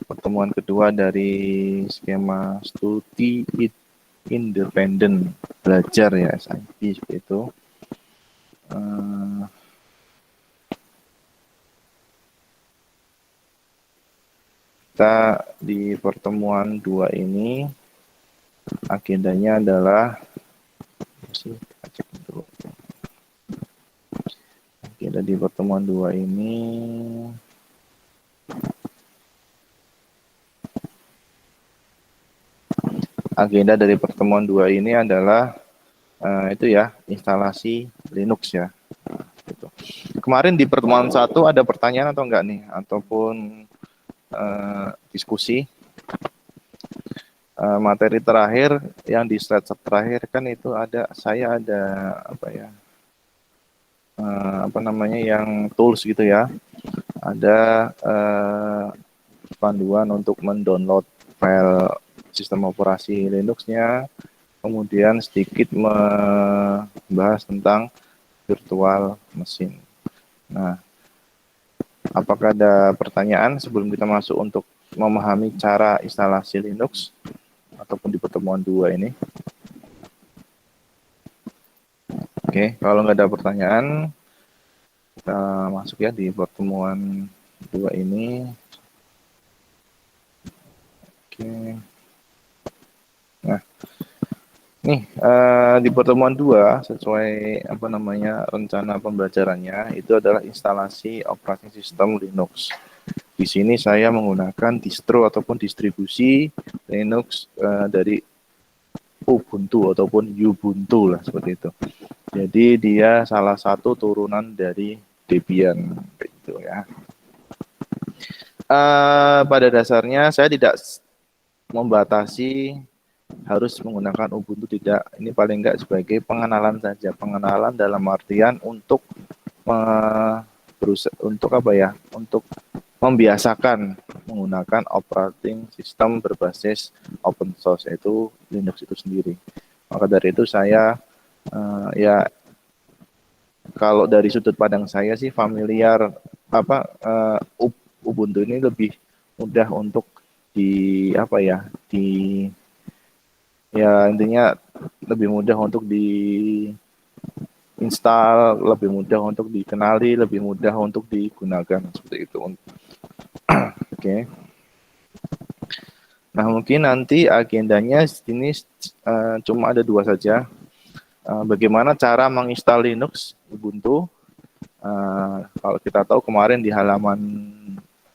pertemuan kedua dari skema studi independen belajar ya, SIP seperti itu. Kita di pertemuan 2 ini agendanya adalah agenda di pertemuan 2 ini agenda dari pertemuan 2 ini adalah itu ya, instalasi Linux ya. Gitu. Kemarin di pertemuan 1 ada pertanyaan atau enggak nih, ataupun diskusi? Materi terakhir yang di slide terakhir kan itu ada, saya ada apa ya, apa namanya, yang tools gitu ya. Ada panduan untuk mendownload file sistem operasi Linux-nya, kemudian sedikit membahas tentang virtual machine. Nah, apakah ada pertanyaan sebelum kita masuk untuk memahami cara instalasi Linux ataupun di pertemuan 2 ini? Oke, kalau nggak ada pertanyaan, kita masuk ya di pertemuan 2 ini. Oke. Nah, nih di pertemuan 2 sesuai apa namanya rencana pembelajarannya itu adalah instalasi operating system Linux. Di sini saya menggunakan distro ataupun distribusi Linux dari Ubuntu ataupun Ubuntu lah seperti itu. Jadi dia salah satu turunan dari Debian gitu ya. Pada dasarnya saya tidak membatasi harus menggunakan Ubuntu, tidak. Ini paling enggak sebagai pengenalan saja. Pengenalan dalam artian untuk untuk apa ya? Untuk membiasakan menggunakan operating system berbasis open source, yaitu Linux itu sendiri. Maka dari itu saya ya kalau dari sudut pandang saya sih familiar apa Ubuntu ini lebih mudah untuk di apa ya, di ya intinya lebih mudah untuk di install, lebih mudah untuk dikenali, lebih mudah untuk digunakan seperti itu. Oke. Nah, mungkin nanti agendanya ini cuma ada 2 saja. Bagaimana cara menginstal Linux Ubuntu? Kalau kita tahu kemarin di halaman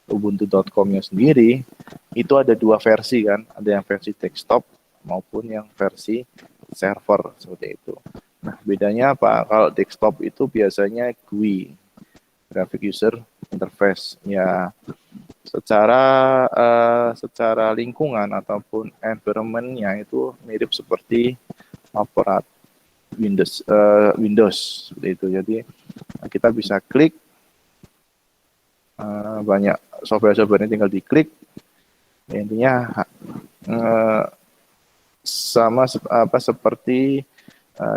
ubuntu.com-nya sendiri itu ada 2 versi kan, ada yang versi desktop maupun yang versi server seperti itu. Nah, bedanya apa? Kalau desktop itu biasanya GUI, graphic user interface, ya secara lingkungan ataupun environment-nya itu mirip seperti Windows seperti itu. Jadi kita bisa klik banyak software-software ini tinggal diklik. Ya, intinya sama seperti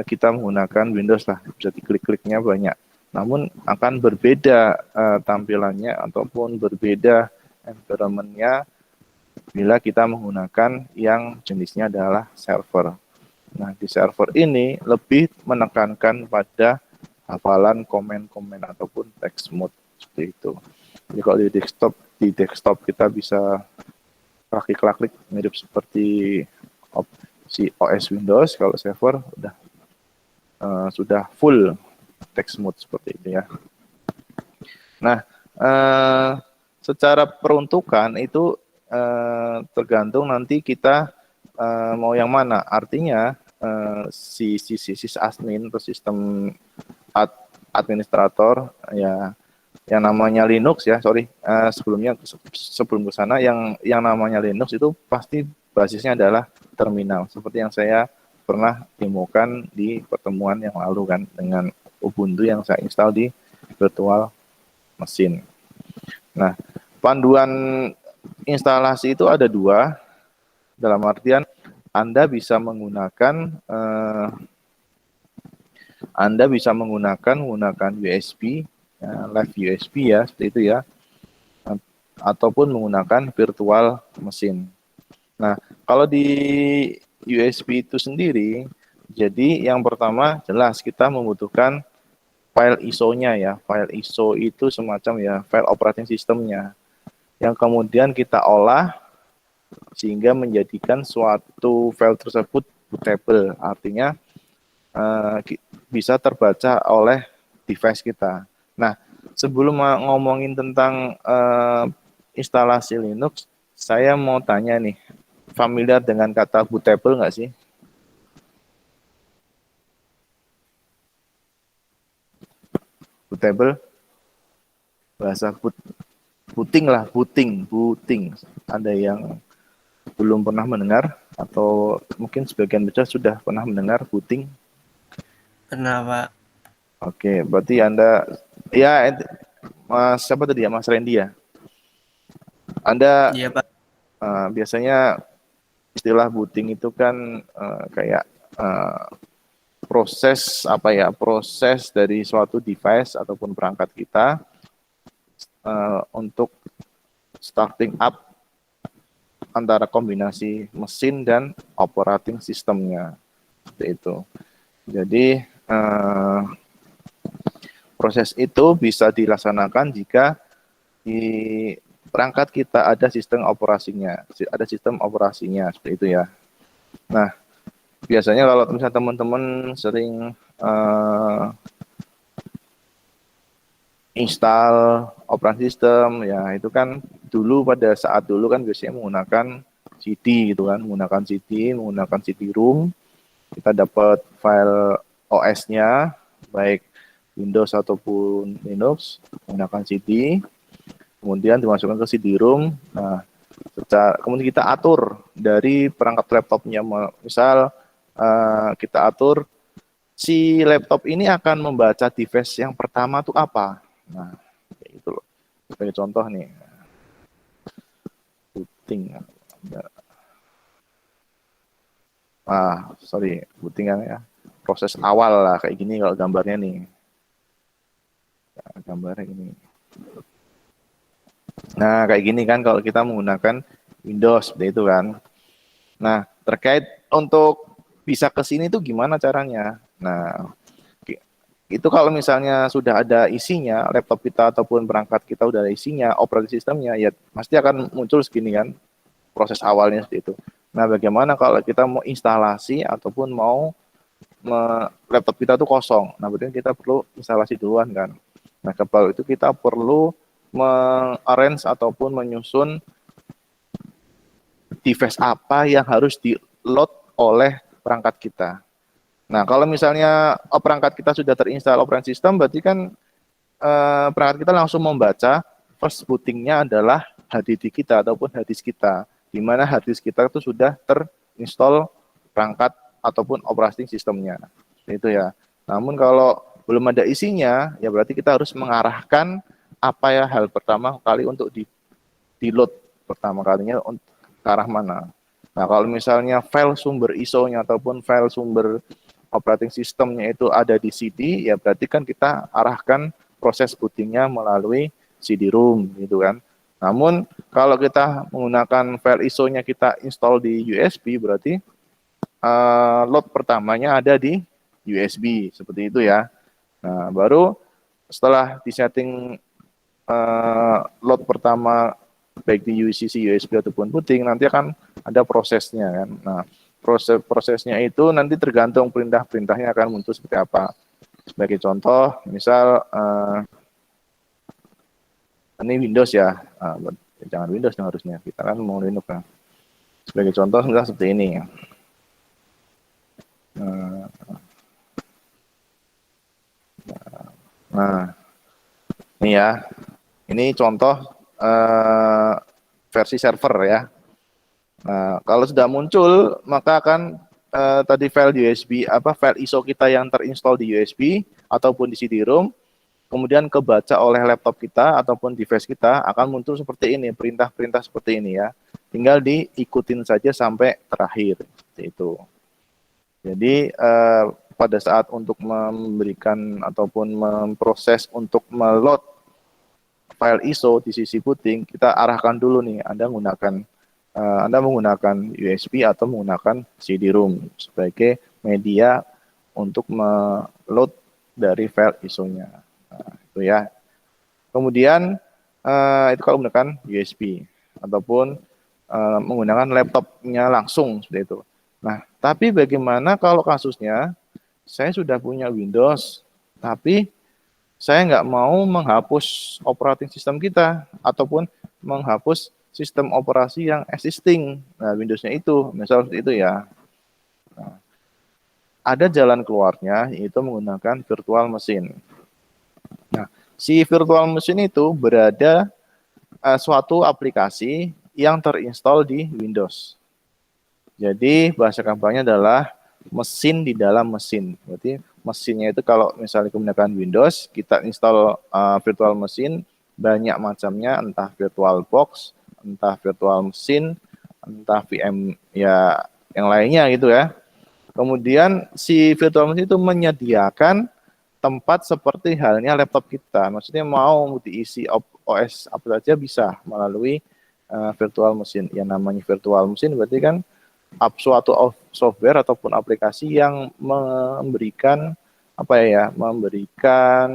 kita menggunakan Windows lah, bisa diklik-kliknya banyak. Namun akan berbeda tampilannya ataupun berbeda environment-nya bila kita menggunakan yang jenisnya adalah server. Nah, di server ini lebih menekankan pada hafalan komen-komen ataupun text mode seperti itu. Jadi kalau di desktop kita bisa klik-klik mirip seperti si OS Windows. Kalau server sudah full text mode seperti itu ya. Nah, secara peruntukan itu tergantung nanti kita mau yang mana. Artinya si admin atau sistem administrator ya, yang namanya Linux ya, sebelum ke sana yang namanya Linux itu pasti basisnya adalah terminal, seperti yang saya pernah demokan di pertemuan yang lalu kan, dengan Ubuntu yang saya install di virtual machine. Nah, panduan instalasi itu ada 2, dalam artian Anda bisa menggunakan menggunakan USB, live USB ya, seperti itu ya, ataupun menggunakan virtual machine. Nah, kalau di USB itu sendiri, jadi yang pertama jelas kita membutuhkan file ISO-nya ya. File ISO itu semacam ya file operating system-nya yang kemudian kita olah sehingga menjadikan suatu file tersebut bootable. Artinya bisa terbaca oleh device kita. Nah, sebelum ngomongin tentang instalasi Linux, saya mau tanya nih, familiar dengan kata bootable nggak sih? Bootable, bahasa booting lah, booting. Ada yang belum pernah mendengar atau mungkin sebagian besar sudah pernah mendengar booting? Kenapa? Oke, berarti Anda ya Mas siapa tadi ya, Mas Randy ya? Anda Iya, Pak. biasanya istilah booting itu kan kayak proses apa ya, proses dari suatu device ataupun perangkat kita untuk starting up antara kombinasi mesin dan operating sistemnya, seperti itu. Jadi proses itu bisa dilaksanakan jika di perangkat kita ada sistem operasinya, seperti itu ya. Nah, biasanya kalau misalnya teman-teman sering install operasi sistem ya, itu kan pada saat dulu kan biasanya menggunakan CD gitu kan, menggunakan CD-ROM, kita dapat file OS-nya baik Windows ataupun Linux menggunakan CD, kemudian dimasukkan ke CD-ROM. Nah, kemudian kita atur dari perangkat laptopnya, misal kita atur si laptop ini akan membaca device yang pertama tuh apa. Nah, kayak gitu loh. Sebagai contoh nih, booting. Booting kan ya. Proses awal lah kayak gini kalau gambarnya nih. Gambarnya ini. Nah, kayak gini kan kalau kita menggunakan Windows seperti itu kan. Nah, terkait untuk bisa ke sini tuh gimana caranya? Nah, itu kalau misalnya sudah ada isinya, laptop kita ataupun perangkat kita udah ada isinya, operating sistemnya, ya pasti akan muncul segini kan, proses awalnya seperti itu. Nah, bagaimana kalau kita mau instalasi ataupun mau laptop kita tuh kosong? Nah, berarti kita perlu instalasi duluan kan. Nah, kalau itu kita perlu arrange ataupun menyusun device apa yang harus di-load oleh perangkat kita. Nah, kalau misalnya perangkat kita sudah terinstall operating system, berarti kan perangkat kita langsung membaca first bootingnya adalah HDD kita ataupun hard disk kita, di mana hard disk kita itu sudah terinstall perangkat ataupun operating sistemnya. Itu ya. Namun kalau belum ada isinya, ya berarti kita harus mengarahkan apa ya hal pertama kali untuk di-load pertama kalinya ke arah mana. Nah, kalau misalnya file sumber ISO-nya ataupun file sumber operating systemnya itu ada di CD, ya berarti kan kita arahkan proses bootingnya melalui CD-ROM gitu kan. Namun kalau kita menggunakan file ISO-nya kita install di USB, berarti load pertamanya ada di USB, seperti itu ya. Nah, baru setelah disetting load pertama baik di UCC, USB ataupun booting, nanti akan ada prosesnya kan. Nah, prosesnya itu nanti tergantung perintah-perintahnya akan muncul seperti apa. Sebagai contoh, misal ini Windows ya, jangan Windows yang harusnya, kita kan mau Linux kan. Sebagai contoh, misalnya seperti ini. Nah, ini ya, ini contoh versi server ya. Nah, kalau sudah muncul, maka akan tadi file USB, file ISO kita yang terinstall di USB ataupun di CD-ROM, kemudian kebaca oleh laptop kita ataupun device kita akan muncul seperti ini, perintah-perintah seperti ini ya. Tinggal diikutin saja sampai terakhir, seperti itu. Jadi pada saat untuk memberikan ataupun memproses untuk meload file ISO di sisi booting, kita arahkan dulu nih, Anda menggunakan USB atau menggunakan CD-ROM sebagai media untuk meload dari file ISO-nya. Nah, itu ya. Kemudian itu kalau menggunakan USB ataupun menggunakan laptopnya langsung seperti itu. Nah, tapi bagaimana kalau kasusnya saya sudah punya Windows, tapi saya nggak mau menghapus operating system kita ataupun menghapus sistem operasi yang existing. Nah, Windows-nya itu, misal seperti itu ya. Nah, ada jalan keluarnya, yaitu menggunakan virtual machine. Nah, si virtual machine itu berada suatu aplikasi yang terinstall di Windows. Jadi bahasa gampangnya adalah mesin di dalam mesin. Berarti mesinnya itu kalau misalnya menggunakan Windows, kita install virtual machine, banyak macamnya, entah virtual box, entah virtual machine, entah VM ya yang lainnya gitu ya. Kemudian si virtual machine itu menyediakan tempat seperti halnya laptop kita. Maksudnya mau diisi OS apa saja bisa melalui virtual machine. Yang namanya virtual machine berarti kan suatu software ataupun aplikasi yang memberikan memberikan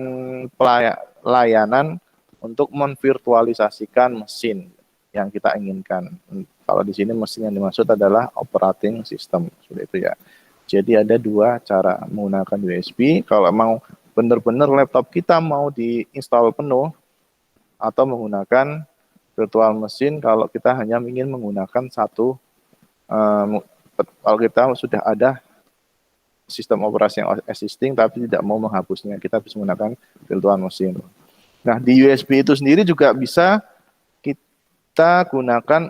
pelayanan untuk memvirtualisasikan mesin yang kita inginkan. Kalau di sini mesin yang dimaksud adalah operating system, seperti itu ya. Jadi ada dua cara menggunakan USB. Kalau mau benar-benar laptop kita mau diinstal penuh atau menggunakan virtual machine kalau kita hanya ingin menggunakan satu. Kalau kita sudah ada sistem operasi yang existing tapi tidak mau menghapusnya, kita bisa menggunakan virtual machine. Nah, di USB itu sendiri juga bisa kita gunakan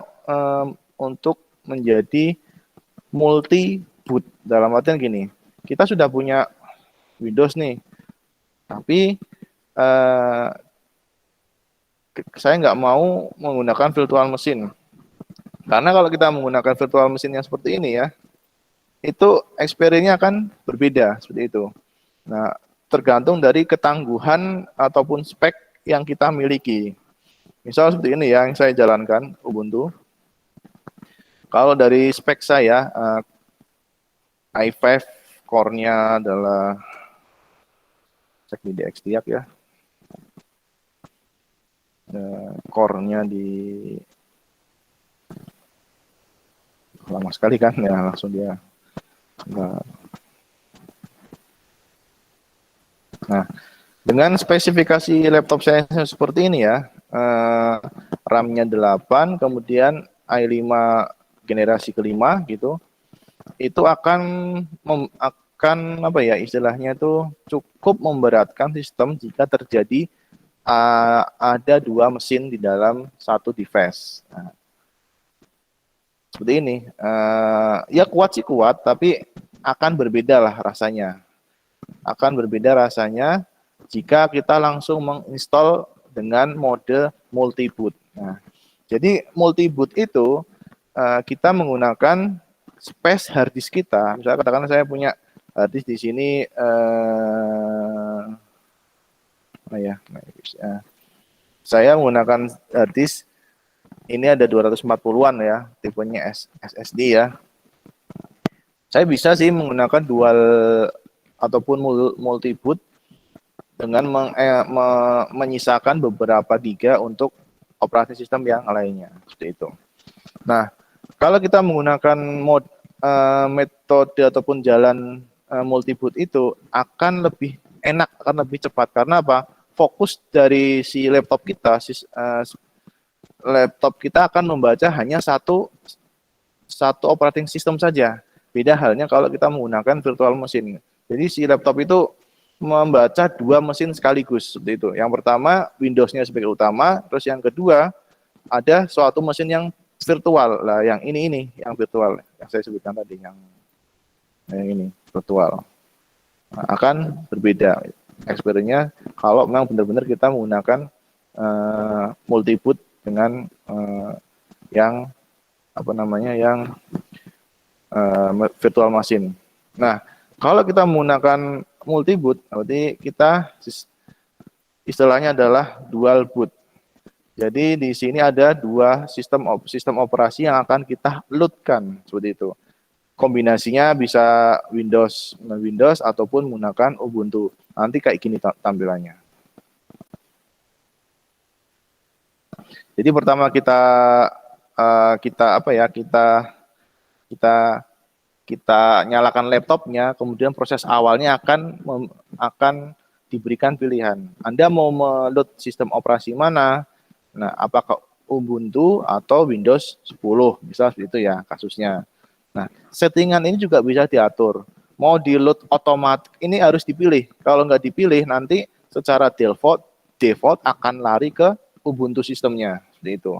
untuk menjadi multi boot. Dalam artian gini, kita sudah punya Windows nih, tapi saya nggak mau menggunakan virtual machine. Karena kalau kita menggunakan virtual machine yang seperti ini ya, itu experience-nya akan berbeda seperti itu. Nah, tergantung dari ketangguhan ataupun spek yang kita miliki. Misal seperti ini ya, yang saya jalankan Ubuntu. Kalau dari spek saya, i5 core-nya adalah, cek di DXDiag ya, core-nya di lama sekali kan ya, langsung dia. Nah, dengan spesifikasi laptop saya seperti ini ya, RAM-nya 8, kemudian i5 generasi kelima gitu, itu akan istilahnya itu cukup memberatkan sistem jika terjadi ada dua mesin di dalam satu device. Nah, seperti ini, ya kuat sih kuat, tapi akan berbeda lah rasanya. Akan berbeda rasanya jika kita langsung menginstall dengan mode multi boot. Nah, jadi multi boot itu kita menggunakan space hard disk kita. Misalnya katakan saya punya hard disk di sini, saya menggunakan hard disk. Ini ada 240-an ya, tipenya SSD ya. Saya bisa sih menggunakan dual ataupun multi boot dengan menyisakan beberapa giga untuk operasi sistem yang lainnya, seperti itu. Nah, kalau kita menggunakan metode ataupun jalan multi boot itu akan lebih enak, akan lebih cepat. Karena apa? Fokus dari si laptop kita akan membaca hanya satu operating system saja. Beda halnya kalau kita menggunakan virtual machine. Jadi si laptop itu membaca dua mesin sekaligus seperti itu. Yang pertama Windows-nya sebagai utama, terus yang kedua ada suatu mesin yang virtual. Lah yang ini yang virtual yang saya sebutkan tadi, yang ini virtual. Nah, akan berbeda experience-nya kalau memang benar-benar kita menggunakan multi boot dengan yang virtual machine. Nah, kalau kita menggunakan multi boot, berarti kita istilahnya adalah dual boot. Jadi di sini ada dua sistem operasi yang akan kita loadkan seperti itu. Kombinasinya bisa Windows ataupun menggunakan Ubuntu. Nanti kayak gini tampilannya. Jadi pertama kita nyalakan laptopnya, kemudian proses awalnya akan diberikan pilihan. Anda mau meload sistem operasi mana? Nah, apakah Ubuntu atau Windows 10? Misal seperti itu ya kasusnya. Nah, settingan ini juga bisa diatur. Mau di-load otomatis, ini harus dipilih. Kalau nggak dipilih, nanti secara default akan lari ke Ubuntu sistemnya. Seperti itu.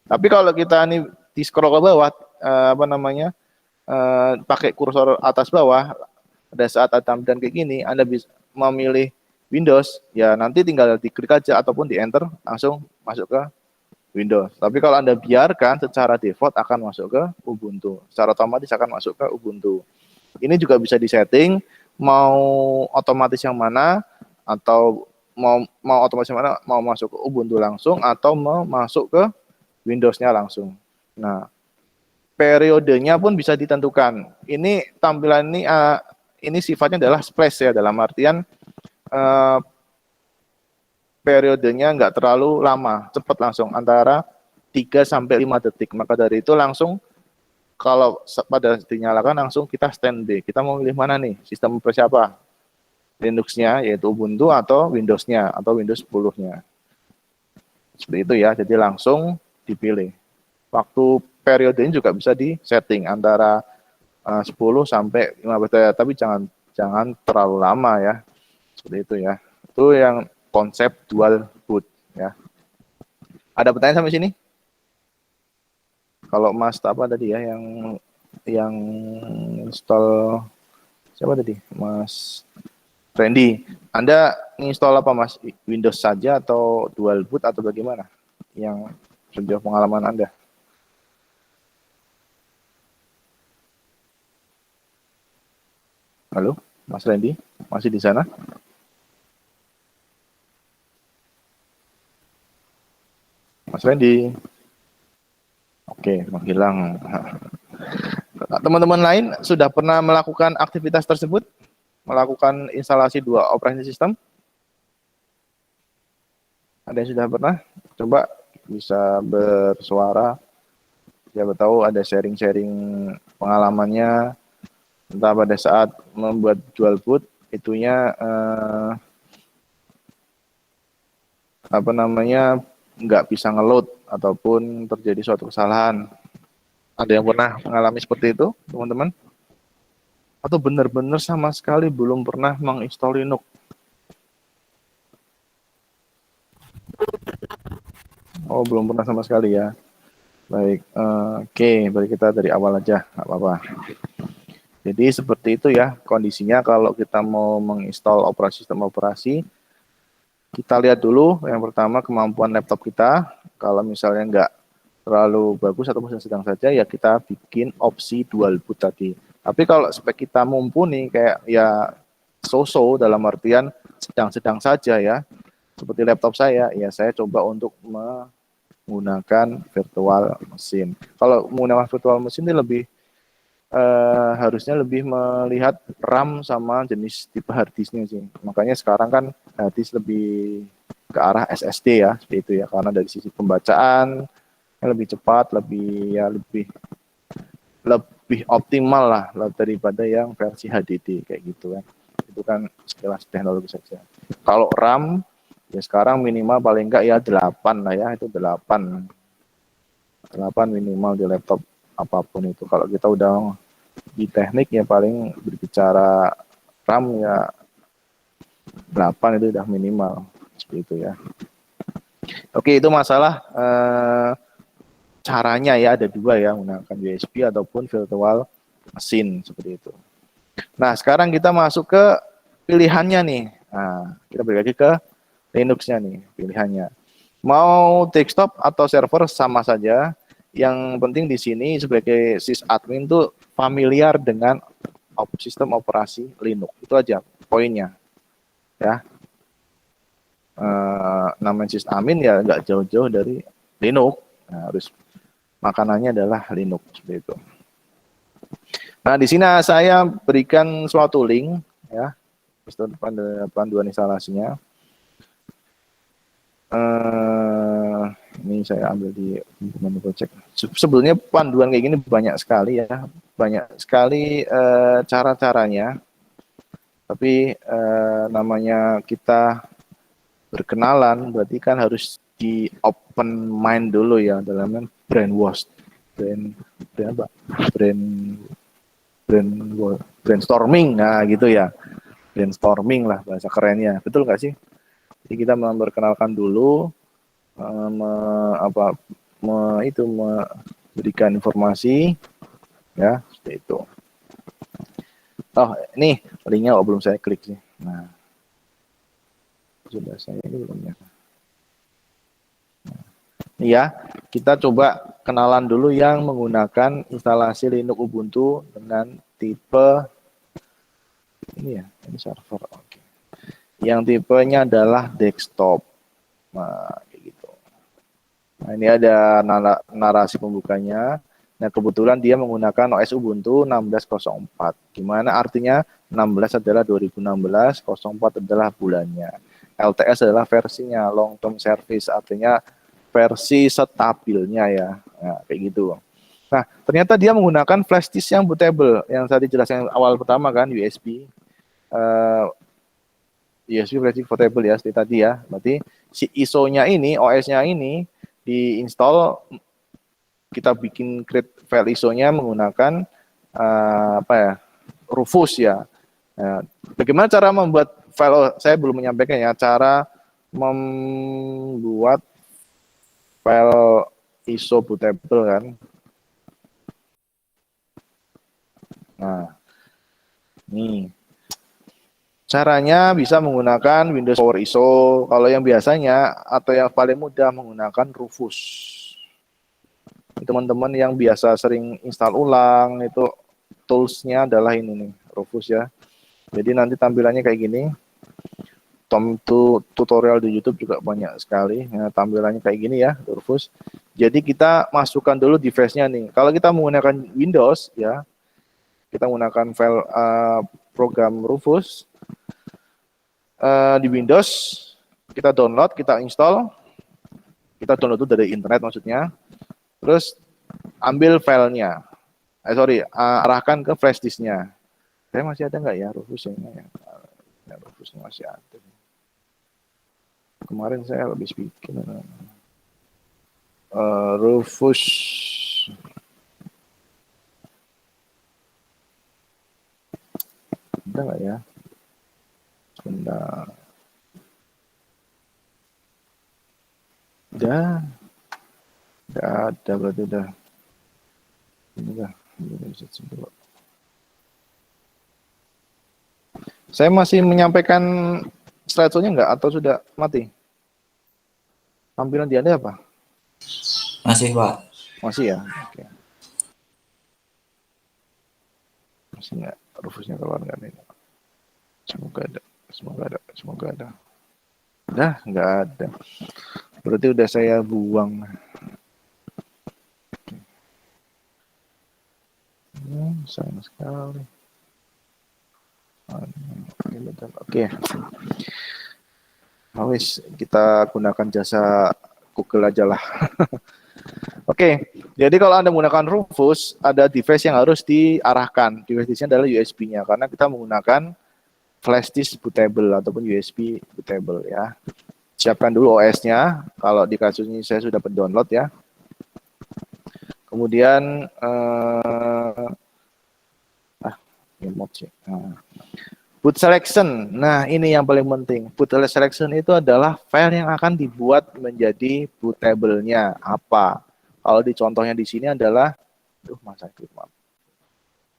Tapi kalau kita ini di scroll ke bawah, pakai kursor atas bawah, pada saat ada tampilan kayak gini, Anda bisa memilih Windows, ya nanti tinggal diklik aja ataupun di enter, langsung masuk ke Windows. Tapi kalau Anda biarkan, secara default akan masuk ke Ubuntu. Secara otomatis akan masuk ke Ubuntu. Ini juga bisa disetting, mau otomatis yang mana, atau mau otomatis yang mana, mau masuk ke Ubuntu langsung, atau mau masuk ke Windows-nya langsung. Nah, periodenya pun bisa ditentukan. Ini tampilan ini sifatnya adalah splash ya, dalam artian periodenya nggak terlalu lama, cepat langsung antara 3 sampai 5 detik. Maka dari itu langsung kalau pada dinyalakan langsung kita standby. Kita mau pilih mana nih? Sistem operasi apa? Linux-nya yaitu Ubuntu atau Windows-nya atau Windows 10-nya. Seperti itu ya. Jadi langsung dipilih. Waktu periode ini juga bisa di setting antara 10 sampai 15 detik, tapi jangan terlalu lama ya. Seperti itu ya. Itu yang konsep dual boot ya. Ada pertanyaan sampai sini? Kalau Mas apa tadi ya yang install siapa tadi? Mas Randy. Anda install apa Mas? Windows saja atau dual boot atau bagaimana? Yang sejauh pengalaman Anda? Halo, Mas Randy, masih di sana? Mas Randy. Oke, menghilang. Teman-teman lain sudah pernah melakukan aktivitas tersebut? Melakukan instalasi dua operasi sistem? Ada yang sudah pernah? Coba bisa bersuara. Siapa tahu ada sharing-sharing pengalamannya. Entah pada saat membuat dual boot, itunya nggak bisa ngeload ataupun terjadi suatu kesalahan. Ada yang pernah mengalami seperti itu, teman-teman? Atau benar-benar sama sekali belum pernah menginstall Linux? Oh, belum pernah sama sekali ya. Baik, oke, bari kita dari awal aja, nggak apa-apa. Jadi seperti itu ya kondisinya kalau kita mau menginstal sistem operasi. Kita lihat dulu yang pertama kemampuan laptop kita. Kalau misalnya nggak terlalu bagus atau sedang saja, ya kita bikin opsi dual boot tadi. Tapi kalau spek kita mumpuni kayak ya so-so dalam artian sedang-sedang saja ya, seperti laptop saya, ya saya coba untuk menggunakan virtual mesin. Kalau menggunakan virtual mesin ini lebih harusnya lebih melihat RAM sama jenis tipe hard disknya sih. Makanya sekarang kan hard disk lebih ke arah SSD ya, seperti itu ya. Karena dari sisi pembacaan lebih cepat, lebih optimal lah daripada yang versi HDD kayak gitu kan. Itu kan sekilas teknologi saja. Kalau RAM ya sekarang minimal paling enggak ya 8 lah ya, itu 8 minimal di laptop apapun itu. Kalau kita udah di teknik ya paling berbicara RAM ya 8 itu udah minimal seperti itu ya. Oke, itu masalah caranya ya, ada dua ya, menggunakan USB ataupun virtual mesin seperti itu. Nah, sekarang kita masuk ke pilihannya nih. Nah, kita balik lagi ke Linux-nya nih pilihannya. Mau desktop atau server sama saja. Yang penting di sini sebagai sysadmin tuh familiar dengan sistem operasi Linux. Itu aja poinnya. Ya. namanya sysamin ya nggak jauh-jauh dari Linux. Nah, harus makanannya adalah Linux seperti itu. Nah, di sini saya berikan suatu link ya, panduan instalasinya. Ini saya ambil di menu project. Sebetulnya panduan kayak gini banyak sekali ya, banyak sekali cara-caranya. Tapi namanya kita berkenalan, berarti kan harus di open mind dulu ya, dalamnya brainwash, brainstorming, nah gitu ya, brainstorming lah bahasa kerennya, betul nggak sih? Jadi kita memperkenalkan dulu, memberikan informasi, ya seperti itu. Oh, ini linknya belum saya klik sih. Nah, sudah saya ini belum ya. Ya, kita coba kenalan dulu yang menggunakan instalasi Linux Ubuntu dengan tipe ini ya, ini server. Oke. Yang tipenya adalah desktop. Nah, kayak gitu. Nah, ini ada narasi pembukanya. Nah, kebetulan dia menggunakan OS Ubuntu 16.04. Gimana artinya? 16 adalah 2016, 04 adalah bulannya. LTS adalah versinya, long term service, artinya versi stabilnya ya. Nah, kayak gitu. Nah, ternyata dia menggunakan flash disk yang bootable, yang tadi jelaskan awal pertama kan, USB. USB flash disk bootable ya, seperti tadi ya. Berarti si ISO-nya ini, OS-nya ini diinstal, kita bikin create file ISO-nya menggunakan Rufus ya. Nah, bagaimana cara membuat file? Saya belum menyampaikan ya cara membuat file ISO bootable kan. Nah, ini caranya bisa menggunakan Windows Power ISO. Kalau yang biasanya atau yang paling mudah menggunakan Rufus. Teman-teman yang biasa sering install ulang itu toolsnya adalah ini nih, Rufus ya. Jadi nanti tampilannya kayak gini. Tutorial di YouTube juga banyak sekali. Nah, tampilannya kayak gini ya, Rufus. Jadi kita masukkan dulu device-nya nih. Kalau kita menggunakan Windows ya, kita menggunakan file program Rufus di Windows, kita download, kita install, kita download itu dari internet maksudnya. Terus ambil filenya, arahkan ke flash disknya. Saya masih ada nggak ya Rufus ini ya? Rufus masih ada. Kemarin saya habis bikin Rufus. Ada nggak ya? Sebentar. Udah. Nggak ada berarti udah. Ini udah. Saya masih menyampaikan slideshow-nya nggak atau sudah mati? Tampilan di Anda apa? Masih, Pak. Masih ya? Oke. Masih nggak? Rufusnya keluar nggak nih? Semoga ada. Semoga ada. Udah, nggak ada. Berarti udah saya buang. Sayang sekali. Oke. Wis, kita gunakan jasa Google aja lah. Oke, jadi kalau Anda menggunakan Rufus, ada device yang harus diarahkan. Device-nya adalah USB-nya, karena kita menggunakan flash disk bootable ataupun USB bootable ya. Siapkan dulu OS-nya. Kalau di kasus ini saya sudah download ya. Kemudian boot selection. Nah, ini yang paling penting. Boot selection itu adalah file yang akan dibuat menjadi bootable-nya apa. Kalau dicontohnya di sini adalah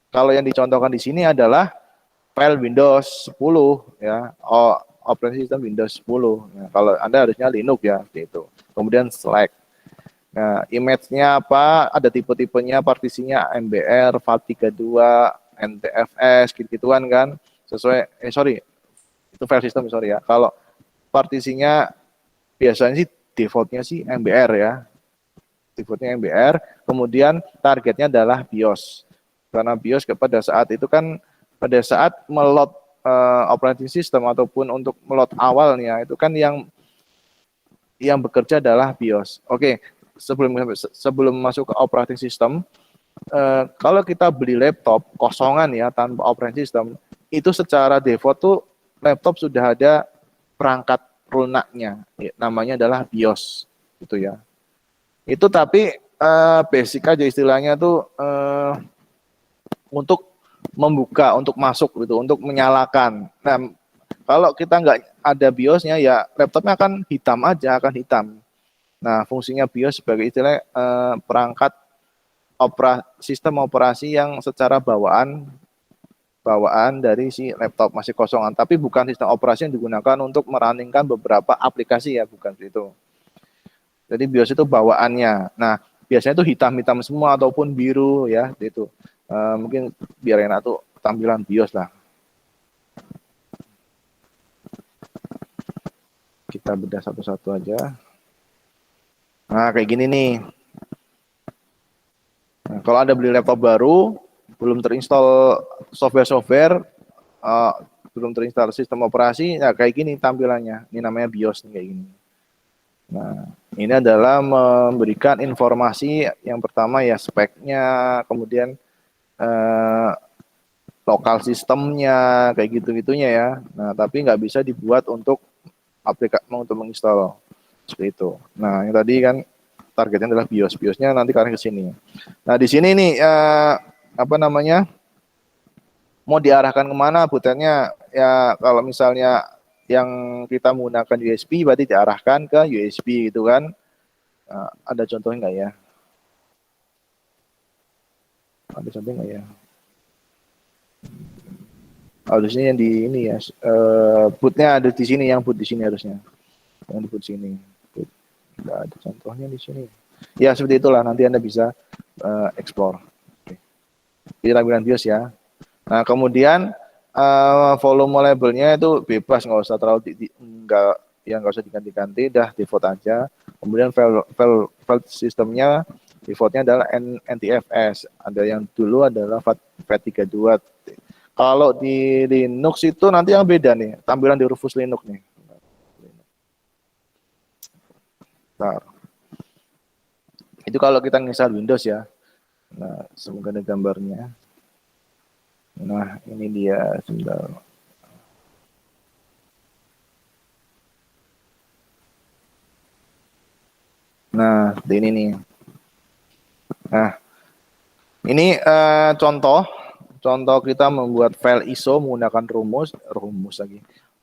Kalau yang dicontohkan di sini adalah file Windows 10 ya. Operating system Windows 10. Nah, kalau Anda harusnya Linux ya, gitu. Kemudian select. Nah, image-nya apa? Ada tipe-tipenya, partisinya MBR, FAT32, NTFS, gitu-gituan kan. Sesuai, itu file system, sorry ya. Kalau partisinya biasanya sih defaultnya sih MBR ya. Defaultnya MBR, kemudian targetnya adalah BIOS. Karena BIOS pada saat itu kan pada saat melot operating system ataupun untuk melot awalnya itu kan yang bekerja adalah BIOS. Oke, sebelum masuk ke operating system, kalau kita beli laptop kosongan ya tanpa operating system, itu secara default tuh laptop sudah ada perangkat lunaknya, namanya adalah BIOS, gitu ya. Itu tapi basic aja istilahnya tuh untuk membuka, untuk masuk gitu, untuk menyalakan. Nah, kalau kita nggak ada BIOSnya ya laptopnya akan hitam aja, akan hitam. Nah, fungsinya BIOS sebagai istilah perangkat sistem operasi yang secara bawaan dari si laptop masih kosongan, tapi bukan sistem operasi yang digunakan untuk merunningkan beberapa aplikasi ya, bukan itu. Jadi BIOS itu bawaannya. Nah, biasanya itu hitam-hitam semua ataupun biru ya, itu. Mungkin biar enak tuh tampilan BIOS lah. Kita bedah satu-satu aja. Nah, kayak gini nih. Nah, kalau ada beli laptop baru, belum terinstall software-software, belum terinstall sistem operasi, nah kayak gini tampilannya. Ini namanya BIOS nih, kayak gini. Nah, ini adalah memberikan informasi yang pertama ya speknya, kemudian lokal sistemnya, kayak gitu-gitunya ya. Nah, tapi nggak bisa dibuat untuk untuk menginstal seperti itu. Nah, yang tadi kan targetnya adalah BIOS. BIOSnya nanti kalian ke sini. Nah, di sini nih apa namanya? Mau diarahkan kemana butnya? Ya kalau misalnya yang kita menggunakan USB berarti diarahkan ke USB gitu kan. Nah, ada contohnya nggak ya? Ada contohnya nggak ya? Harusnya yang di ini ya, bootnya ada di sini, yang boot di sini harusnya. Yang di boot sini. Nggak ada contohnya di sini. Ya seperti itulah, nanti Anda bisa explore. Ini tampilan BIOS ya. Nah kemudian volume labelnya itu bebas, nggak usah terlalu nggak usah diganti-ganti, dah default aja. Kemudian file sistemnya defaultnya adalah NTFS. Ada yang dulu adalah FAT32. Kalau di Linux itu nanti yang beda nih, tampilan di Rufus Linux nih. Bentar. Itu kalau kita nginstal Windows ya. Nah, semoga ada gambarnya. Nah, ini dia sebentar. Nah, ini nih. Nah, ini contoh kita membuat file ISO menggunakan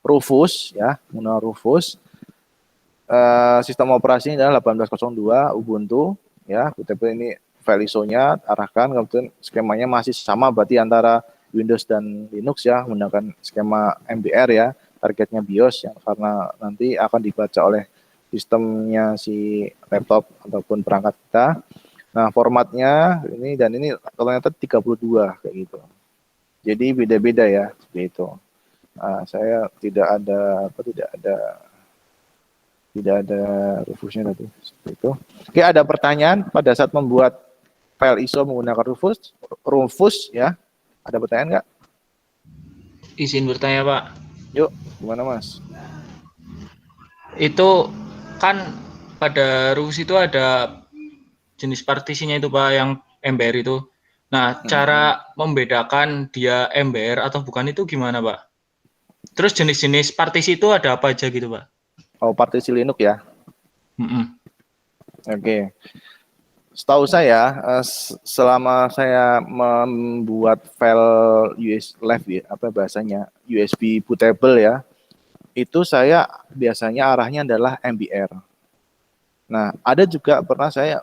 Rufus ya, menggunakan Rufus. Sistem operasinya adalah 1802 Ubuntu ya. BTP ini file ISO-nya arahkan, kemudian skemanya masih sama berarti antara Windows dan Linux ya, menggunakan skema MBR ya, targetnya BIOS ya, karena nanti akan dibaca oleh sistemnya si laptop ataupun perangkat kita. Nah, formatnya ini dan ini ternyata 32 kayak gitu. Jadi beda-beda ya, seperti itu. Nah, saya tidak ada Rufusnya tadi, seperti itu. Oke, ada pertanyaan pada saat membuat file ISO menggunakan Rufus ya? Ada pertanyaan nggak? Izin bertanya, Pak. Yuk, gimana Mas? Itu kan pada Rufus itu ada jenis partisinya itu, Pak, yang MBR itu. Nah, cara membedakan dia MBR atau bukan itu gimana, Pak? Terus jenis-jenis partisi itu ada apa aja gitu, Pak? Oh, partisi Linux ya? Oke. Setahu saya, selama saya membuat file apa bahasanya USB bootable ya, itu saya biasanya arahnya adalah MBR. Nah, ada juga pernah saya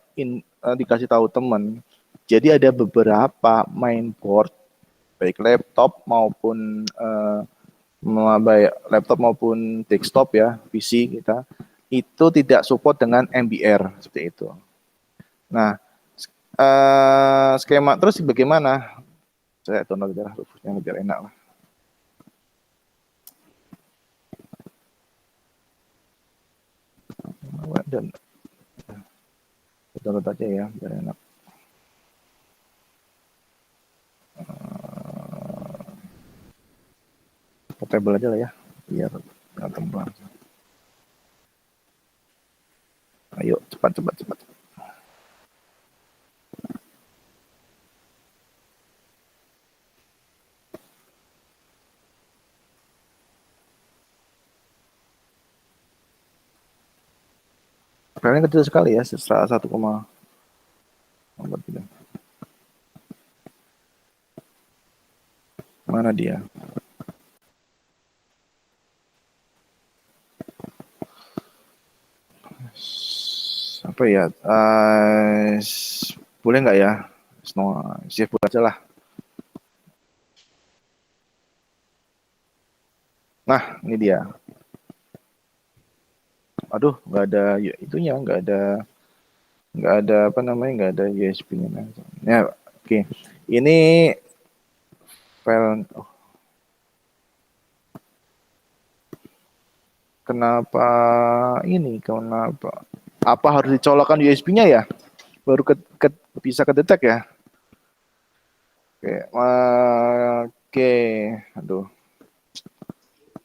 dikasih tahu teman, jadi ada beberapa mainboard, baik laptop maupun desktop ya, PC kita, itu tidak support dengan MBR seperti itu. Nah, skema terus bagaimana? Saya download aja lah Rufusnya biar enak lah. Dan download aja ya biar enak. Portable aja lah ya biar nggak tembak. Ayo cepat. Filenya kecil sekali ya, 1,4. Mana dia? Apa ya? Boleh nggak ya? Save aja lah. Nah, ini dia. Aduh, nggak ada itunya, nggak ada apa namanya, nggak ada USB-nya. Ya, oke. Ini file. Oh. Kenapa ini? Kenapa? Apa harus dicolokkan USB-nya ya? Baru bisa kedetek ya? Oke. Aduh.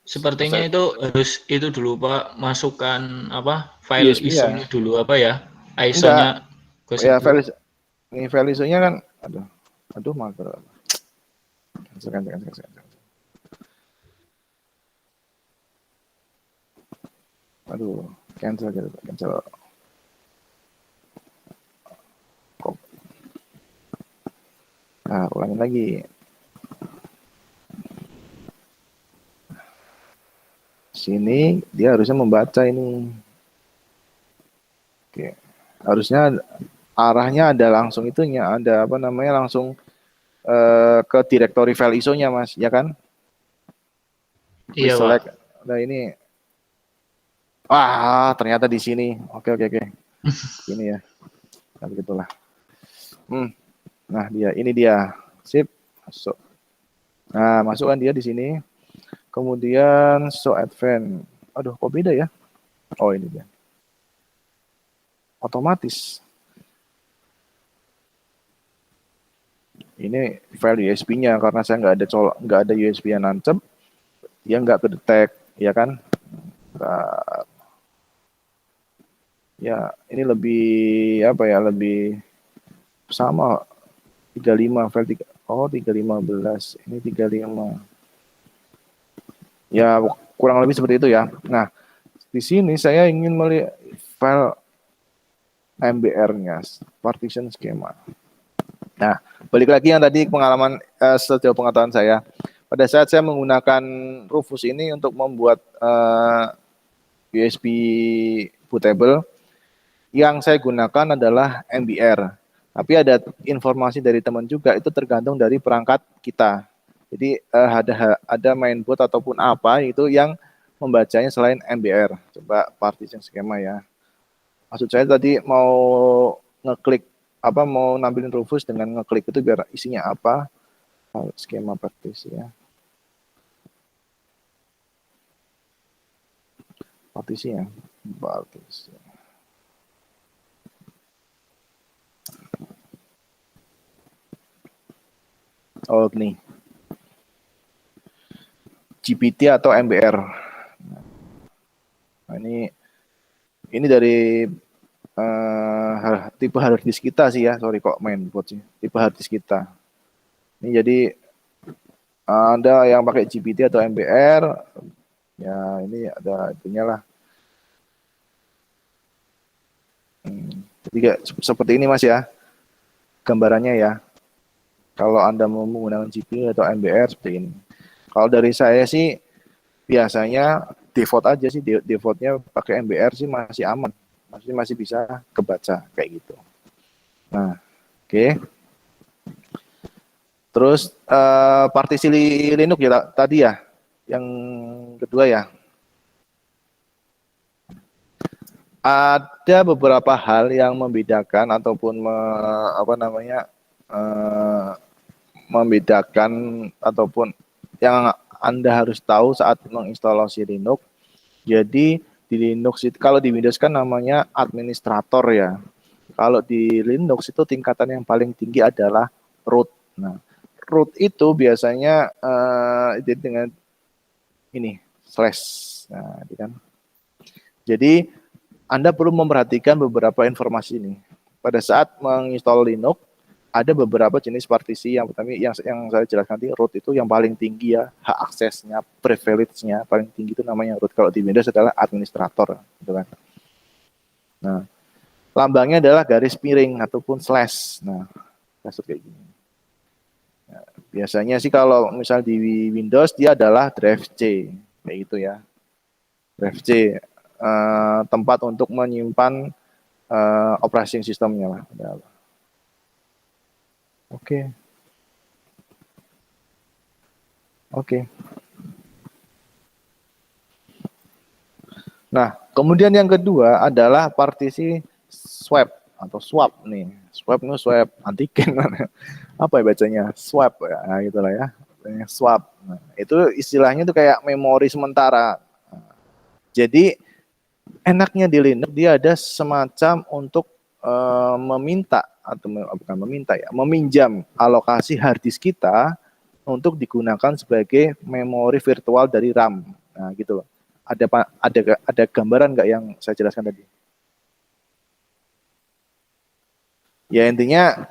Sepertinya itu harus itu dulu Pak, masukkan apa file USB-nya. ISO-nya dulu apa ya? Enggak. ISO-nya ke Ya, situ. ini file ISO-nya kan. Aduh, mager. Cancel. Aduh, cancel. Nah, ulangin lagi. Sini dia harusnya membaca ini. Oke. Harusnya arahnya ada langsung itunya, ada apa namanya langsung ke directory file ISO-nya, Mas, ya kan? Please Iya Pak. select. Nah, ini ternyata di sini. Oke. Ini ya. Nah, begitulah. Nah, ini dia. Sip. Masuk. Nah, masukkan dia di sini. Kemudian show advance. Aduh, kok beda ya? Oh, ini dia. Otomatis. Ini file USB-nya karena saya nggak ada USB yang nancep, dia nggak kedetek, ya kan? Ya, ini lebih apa ya? Lebih sama 35 file 315. Ini 35. Ya, kurang lebih seperti itu ya. Nah, di sini saya ingin melihat file MBR-nya, partition schema. Nah, balik lagi yang tadi pengalaman sejauh pengetahuan saya. Pada saat saya menggunakan Rufus ini untuk membuat USB bootable, yang saya gunakan adalah MBR. Tapi ada informasi dari teman juga, itu tergantung dari perangkat kita. Jadi ada mainboard ataupun apa itu yang membacanya selain MBR. Coba partition schema ya. Maksud saya tadi mau ngeklik mau nampilin Rufus dengan ngeklik itu biar isinya apa, skema partisi ya. Partisi. Oh, nih. GPT atau MBR. Nah, ini dari tipe hard disk kita sih ya. Sorry kok mainboard sih. Tipe hard disk kita. Ini jadi ada yang pakai GPT atau MBR. Ya, ini ada itunya lah. Jadi seperti ini Mas ya. Gambarannya ya. Kalau Anda mau menggunakan GPU atau MBR seperti ini. Kalau dari saya sih biasanya default aja sih, defaultnya pakai MBR sih masih aman. Masih bisa kebaca kayak gitu. Nah, oke. Terus partisi Linux ya tadi ya. Yang kedua ya. Ada beberapa hal yang membedakan ataupun membedakan ataupun yang Anda harus tahu saat menginstalasi Linux. Jadi Di Linux itu, kalau di Windows kan namanya administrator ya. Kalau di Linux itu tingkatan yang paling tinggi adalah root. Nah, root itu biasanya identik dengan ini slash. Nah, ini kan. Jadi Anda perlu memperhatikan beberapa informasi ini. Pada saat menginstal Linux, ada beberapa jenis partisi. Yang pertama yang saya jelaskan nanti, root itu yang paling tinggi ya, hak aksesnya, privilege-nya paling tinggi itu namanya root. Kalau di Windows adalah administrator, gitu kan. Nah, lambangnya adalah garis miring ataupun slash. Nah, maksud kayak gini. Nah, biasanya sih kalau misal di Windows dia adalah drive C, kayak gitu ya. Drive C, tempat untuk menyimpan operating sistemnya lah. Oke. Oke. Nah, kemudian yang kedua adalah partisi swap atau swap nih. Swap itu swab antigen. Apa ya bacanya? Swap ya, nah, gitulah ya. Swap. Nah, itu istilahnya itu kayak memori sementara. Nah, jadi enaknya di Linux dia ada semacam untuk meminta atau bukan meminta ya, meminjam alokasi hard disk kita untuk digunakan sebagai memori virtual dari RAM. Nah, gitu loh. Ada gambaran nggak yang saya jelaskan tadi? Ya intinya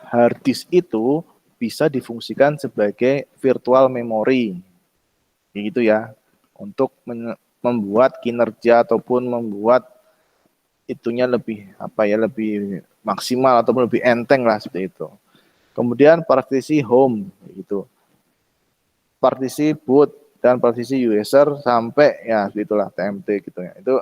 hard disk itu bisa difungsikan sebagai virtual memory, gitu ya, untuk membuat kinerja ataupun membuat itunya lebih apa ya, lebih maksimal ataupun lebih enteng lah seperti itu. Kemudian partisi home gitu, partisi boot dan partisi user sampai ya itulah TMT gitu ya. Itu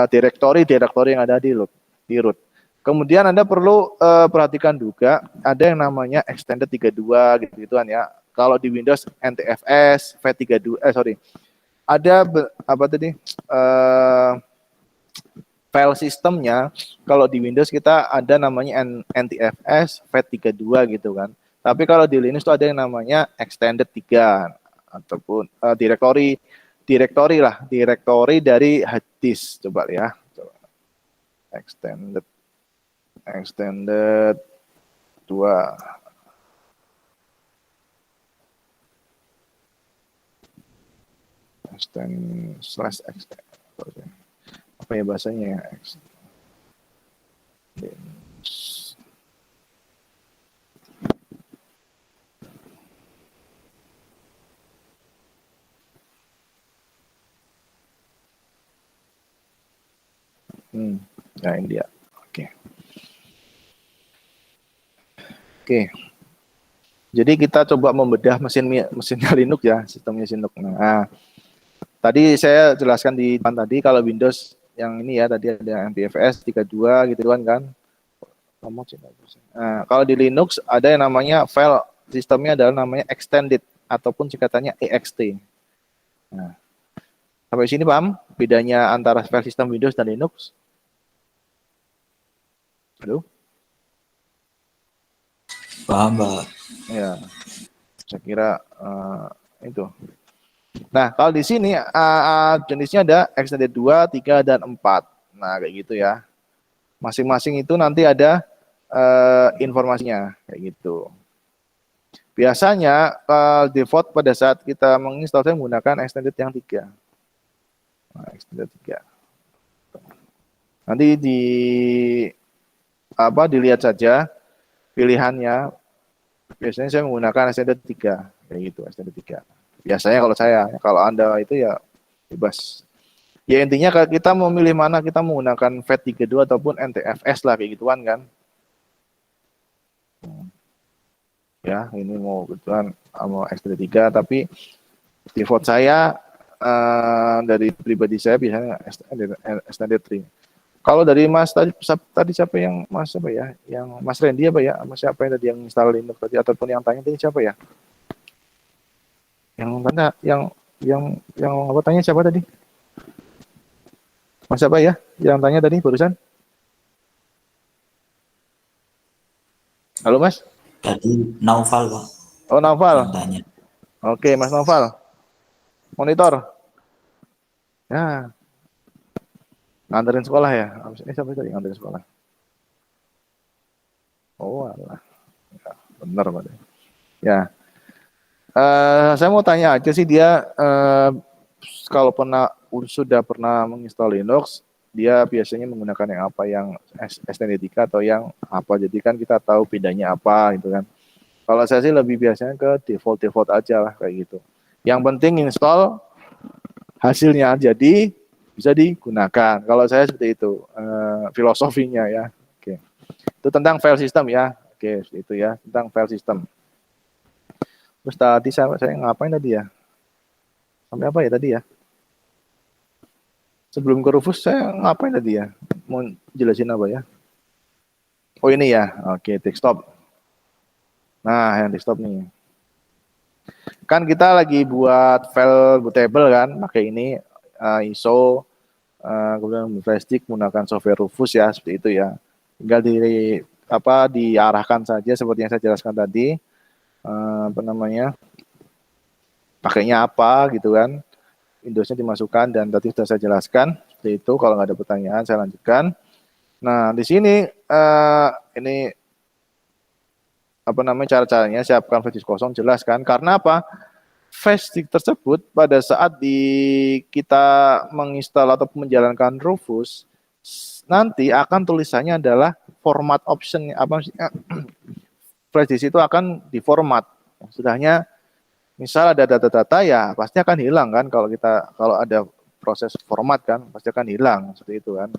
direktori yang ada di root. Kemudian Anda perlu perhatikan juga ada yang namanya extended 32 gitu-gituan ya. Kalau di Windows NTFS, V32 ada apa tadi? File sistemnya kalau di Windows kita ada namanya NTFS V32 gitu kan. Tapi kalau di Linux itu ada yang namanya extended 3 ataupun direktori dari hard disk. Coba ya. Coba. Extended 2. Extend apa ya bahasanya ya? Nah ini dia. Oke. Jadi kita coba membedah mesinnya Linux ya, sistemnya Linux. Nah, tadi saya jelaskan di depan tadi kalau Windows yang ini ya tadi ada NTFS 32 gitu kan. Nah, kalau di Linux ada yang namanya file sistemnya adalah namanya extended ataupun singkatannya EXT. Nah, sampai sini paham bedanya antara file sistem Windows dan Linux? Halo? Paham, Pak. Ya, saya kira itu. Nah, kalau di sini jenisnya ada extended 2, 3, dan 4. Nah, kayak gitu ya. Masing-masing itu nanti ada informasinya, kayak gitu. Biasanya default pada saat kita menginstal saya menggunakan extended yang 3. Nah, extended 3. Nanti dilihat saja pilihannya. Biasanya saya menggunakan extended 3, kayak gitu, extended 3. Biasanya kalau Anda itu ya bebas. Ya intinya kalau kita mau milih mana, kita menggunakan FAT32 ataupun NTFS lah, kayak gituan kan. Ya, ini mau kebetulan mau extended 3, tapi default saya dari pribadi saya biasanya extended 3. Kalau dari Mas tadi siapa yang Mas apa ya? Yang Mas Randy apa ya? Mas siapa yang tadi yang install Linux tadi ataupun yang tanya tadi siapa ya? Yang tanya yang apa tanya siapa tadi? Mas siapa ya? Yang tanya tadi barusan? Halo Mas? Tadi Naufal, Pak. Oh Naufal. Yang tanya. Oke Mas Naufal. Monitor. Ya, nganterin sekolah ya. Siapa tadi nganterin sekolah? Oh, alah. Ya, bener, Pak. Ya, saya mau tanya aja sih dia kalau sudah pernah menginstal Linux, dia biasanya menggunakan yang apa, yang STM3 atau yang apa? Jadi kan kita tahu bedanya apa gitu kan. Kalau saya sih lebih biasanya ke default aja lah kayak gitu. Yang penting install hasilnya jadi bisa digunakan. Kalau saya seperti itu filosofinya ya. Oke. Itu tentang file system ya. Oke, itu ya tentang file system. Terus tadi saya ngapain tadi ya? Sampai apa ya tadi ya? Sebelum ke Rufus saya ngapain tadi ya? Mau jelasin apa ya? Oh ini ya. Oke, desktop. Nah, yang desktop nih. Kan kita lagi buat file bootable kan, pakai ini ISO, kemudian flash disk menggunakan software Rufus ya, seperti itu ya. Tinggal diarahkan saja seperti yang saya jelaskan tadi. Pakainya apa gitu kan. Windowsnya dimasukkan dan tadi sudah saya jelaskan seperti itu. Kalau nggak ada pertanyaan saya lanjutkan. Nah di sini ini cara-caranya siapkan flash disk kosong, jelas kan? Karena apa? Flash disk tersebut pada saat kita menginstal atau menjalankan Rufus nanti akan tulisannya adalah format option flash disk itu akan diformat. Sudahnya misal ada data-data ya pasti akan hilang kan, kalau ada proses format kan pasti akan hilang seperti itu kan.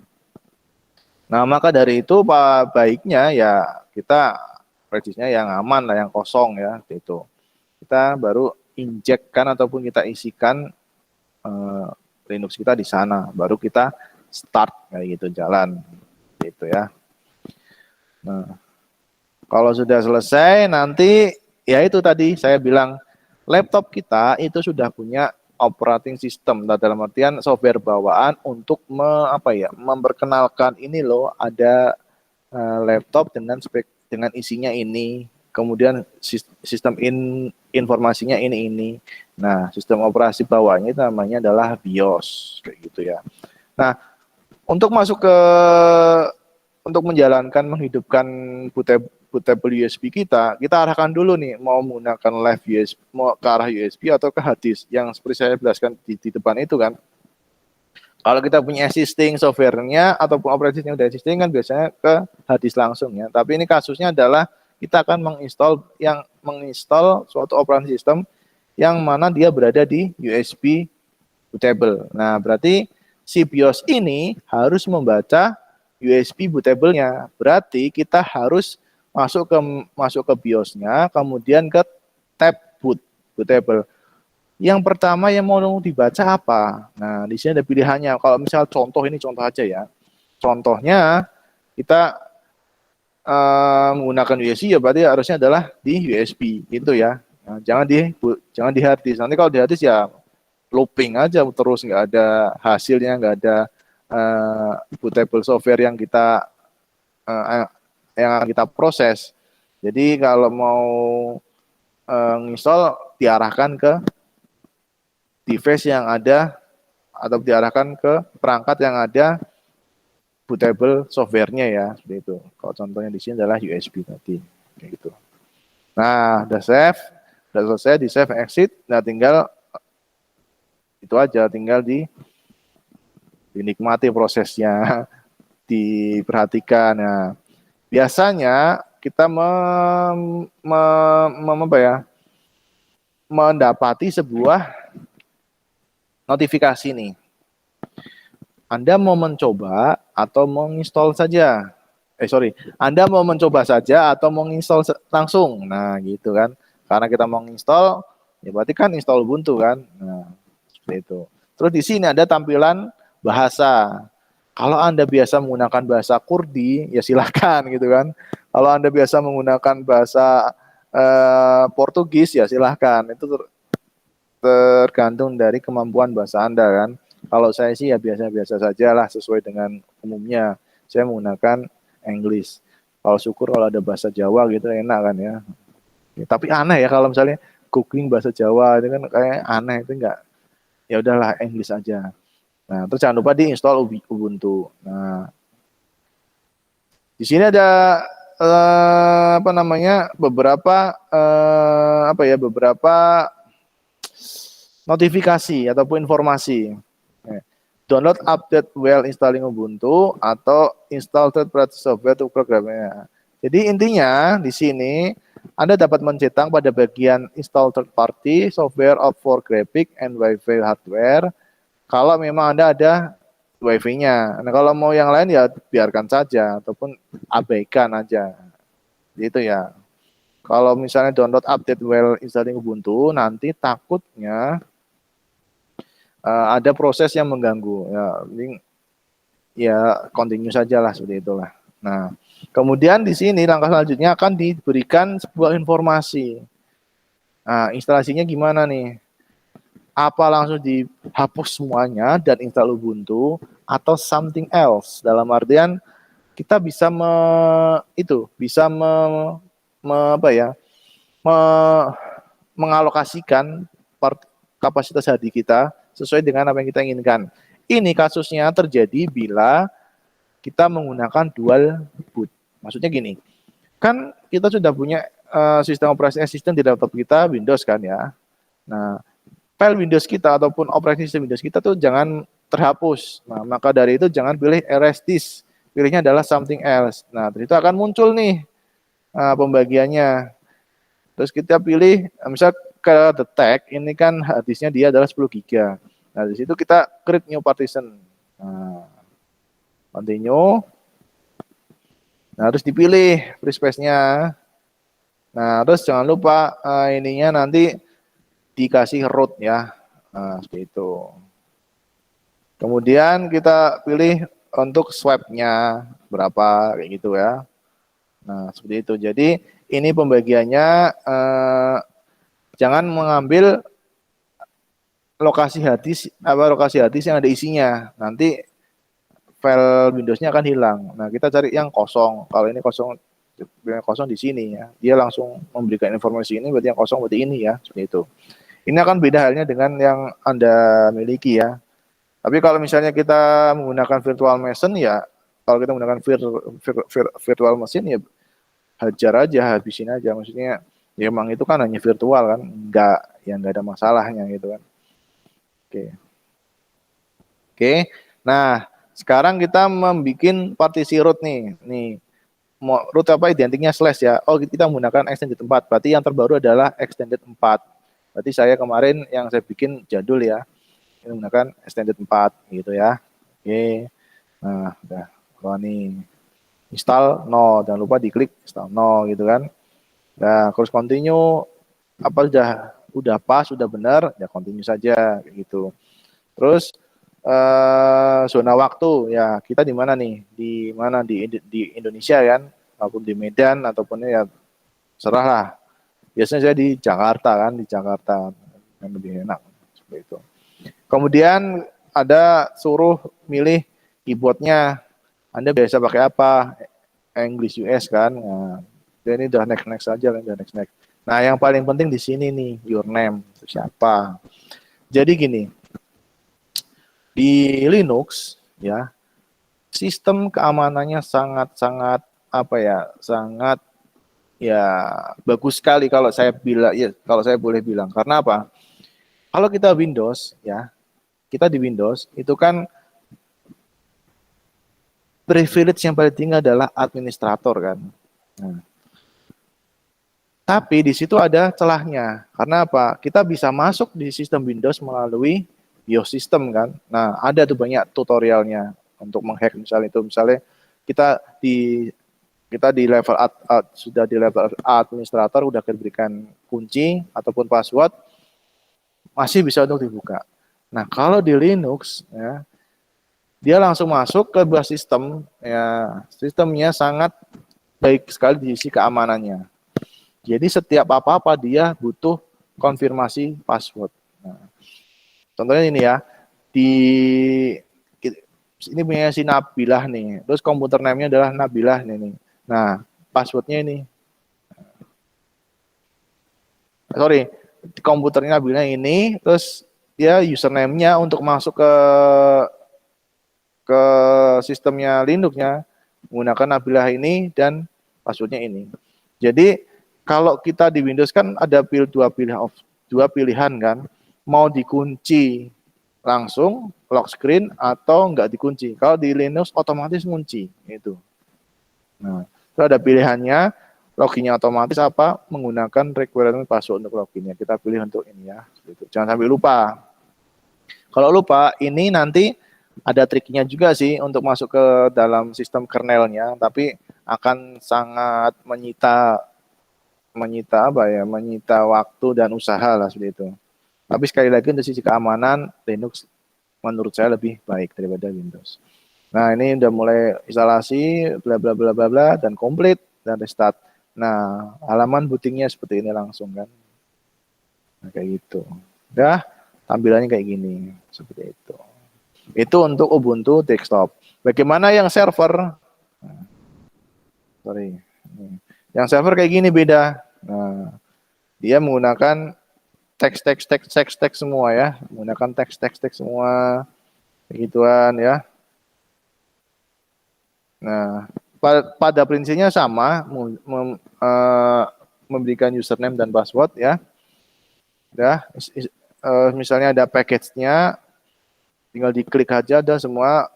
Nah maka dari itu baiknya ya kita flash disknya yang aman lah, yang kosong ya itu. Kita baru injekkan ataupun kita isikan Linux kita di sana, baru kita start kayak gitu, jalan gitu ya. Nah kalau sudah selesai nanti ya itu tadi saya bilang laptop kita itu sudah punya operating system, dalam artian software bawaan untuk memperkenalkan ini loh ada laptop dengan isinya ini, kemudian sistem informasinya ini. Nah, sistem operasi bawahnya itu namanya adalah BIOS kayak gitu ya. Nah, untuk menghidupkan bootable USB kita arahkan dulu nih mau menggunakan live USB, mau ke arah USB atau ke hard disk yang seperti saya jelaskan di depan itu kan. Kalau kita punya existing softwarenya ataupun operasinya udah existing kan biasanya ke hard disk langsung ya. Tapi ini kasusnya adalah kita akan menginstal suatu operating system yang mana dia berada di USB bootable. Nah, berarti si BIOS ini harus membaca USB bootable-nya. Berarti kita harus masuk ke BIOS-nya, kemudian ke tab bootable. Yang pertama yang mau dibaca apa? Nah, di sini ada pilihannya. Kalau misal contoh aja ya. Contohnya kita menggunakan USB ya berarti harusnya adalah di USB gitu ya. Nah, jangan di hard disk. Nanti kalau di hard disk ya looping aja terus, nggak ada hasilnya, nggak ada bootable software yang kita proses. Jadi kalau mau install diarahkan ke device yang ada atau diarahkan ke perangkat yang ada bootable software-nya ya, seperti itu. Kalau contohnya di sini adalah USB tadi, kayak gitu. Nah, udah selesai di save exit. Nah, tinggal itu aja, tinggal dinikmati prosesnya, diperhatikan. Nah, biasanya kita mendapati sebuah notifikasi nih. Anda mau mencoba atau mau install saja? Anda mau mencoba saja atau mau install langsung? Nah, gitu kan. Karena kita mau install, ya berarti kan install Ubuntu kan. Nah, seperti itu. Terus di sini ada tampilan bahasa. Kalau Anda biasa menggunakan bahasa Kurdi, ya silakan gitu kan. Kalau Anda biasa menggunakan bahasa Portugis, ya silakan. Itu tergantung dari kemampuan bahasa Anda kan. Kalau saya sih ya biasa-biasa saja lah, sesuai dengan umumnya. Saya menggunakan English. Kalau syukur kalau ada bahasa Jawa gitu enak kan ya. Tapi aneh ya kalau misalnya googling bahasa Jawa itu kan kayak aneh, itu enggak. Ya udahlah English aja. Nah, terus jangan lupa diinstal Ubuntu. Nah, di sini ada apa namanya beberapa notifikasi ataupun informasi. Download update while installing Ubuntu atau install third-party software untuk programnya. Jadi intinya di sini Anda dapat mencetak pada bagian install third-party software for graphic and Wi-Fi hardware. Kalau memang Anda ada Wi-Fi-nya. Nah, kalau mau yang lain ya biarkan saja ataupun abaikan aja. Gitu ya. Kalau misalnya download update while installing Ubuntu, nanti takutnya ada proses yang mengganggu. Ya continue saja lah seperti itulah. Nah, kemudian di sini langkah selanjutnya akan diberikan sebuah informasi. Nah, instalasinya gimana nih? Apa langsung dihapus semuanya dan install Ubuntu atau something else? Dalam artian kita bisa mengalokasikan kapasitas hadi kita sesuai dengan apa yang kita inginkan. Ini kasusnya terjadi bila kita menggunakan dual boot. Maksudnya gini, kan kita sudah punya sistem operasi sistem di laptop kita Windows kan ya. Nah, file Windows kita ataupun operasi sistem Windows kita tuh jangan terhapus. Nah, maka dari itu jangan pilih erase disk. Pilihnya adalah something else. Nah, terus itu akan muncul nih pembagiannya. Terus kita pilih, misal ke detect, ini kan harddisknya dia adalah 10 GB. Nah, di situ kita create new partition. Nah, continue. Nah, terus dipilih free space-nya. Nah, terus jangan lupa ininya nanti dikasih root ya. Nah, seperti itu. Kemudian kita pilih untuk swap-nya berapa, kayak gitu ya. Nah, seperti itu. Jadi, ini pembagiannya jangan mengambil lokasi harddisk yang ada isinya. Nanti file Windows-nya akan hilang. Nah, kita cari yang kosong. Kalau ini kosong di sini ya. Dia langsung memberikan informasi ini, berarti yang kosong berarti ini ya, seperti itu. Ini akan beda halnya dengan yang Anda miliki ya. Tapi kalau misalnya kita menggunakan virtual machine ya, kalau kita menggunakan virtual machine ya hajar aja, habisin aja. Maksudnya ya emang itu kan hanya virtual kan, enggak ada masalahnya gitu kan. Oke. Nah, sekarang kita membuat partisi root nih. Root apa identiknya slash ya. Oh, kita menggunakan extended 4. Berarti yang terbaru adalah extended 4. Berarti saya kemarin yang saya bikin jadul ya. Ini menggunakan extended 4 gitu ya. Oke. Nah, udah. Kalau nih install no, jangan lupa diklik install no gitu kan. Nah, terus continue apa udah pas, sudah benar, ya continue saja gitu. Terus zona waktu ya, kita di mana nih? Di Indonesia kan, ataupun di Medan ataupun ya serahlah. Biasanya saya di Jakarta kan, yang lebih enak seperti itu. Kemudian ada suruh milih keyboardnya. Anda biasa pakai apa? English US kan. Nah, ini udah next aja kan, udah next. Nah, yang paling penting di sini nih, your name, itu siapa. Jadi gini, di Linux ya, sistem keamanannya sangat bagus sekali kalau saya bilang ya, kalau saya boleh bilang. Karena apa? Kalau kita Windows ya, kita di Windows itu kan privilege yang paling tinggi adalah administrator kan. Nah, tapi di situ ada celahnya. Karena apa? Kita bisa masuk di sistem Windows melalui BIOS system kan. Nah, ada tuh banyak tutorialnya untuk menghack misalnya kita di level sudah di level administrator udah diberikan kunci ataupun password masih bisa untuk dibuka. Nah, kalau di Linux ya, dia langsung masuk ke buah sistem ya, sistemnya sangat baik sekali di sisi keamanannya. Jadi setiap apa-apa dia butuh konfirmasi password. Nah, contohnya ini ya, ini punya si Nabilah nih, terus komputer name-nya adalah Nabilah nih. Nah, passwordnya ini, komputernya Nabilah ini, terus dia username-nya untuk masuk ke ke sistemnya Linux-nya menggunakan Nabilah ini dan passwordnya ini. Jadi kalau kita di Windows kan ada dua pilihan kan, mau dikunci langsung lock screen atau enggak dikunci. Kalau di Linux otomatis kunci itu. Nah, itu ada pilihannya, loginnya otomatis apa? Menggunakan requirement password untuk loginnya. Kita pilih untuk ini ya. Gitu. Jangan sampai lupa. Kalau lupa, ini nanti ada triknya juga sih untuk masuk ke dalam sistem kernelnya, tapi akan sangat menyita apa ya? Menyita waktu dan usaha lah seperti itu. Tapi sekali lagi untuk sisi keamanan, Linux menurut saya lebih baik daripada Windows. Nah, ini udah mulai instalasi bla bla bla bla bla dan komplit dan restart. Nah, halaman bootingnya seperti ini langsung kan. Nah, kayak gitu. Udah tampilannya kayak gini, seperti itu. Itu untuk Ubuntu desktop. Bagaimana yang server? Nah, sorry. Yang server kayak gini beda. Nah, dia menggunakan teks semua ya, menggunakan teks semua, begituan ya. Nah, pada prinsipnya sama, memberikan username dan password ya. Ya, misalnya ada package-nya, tinggal diklik aja, ada semua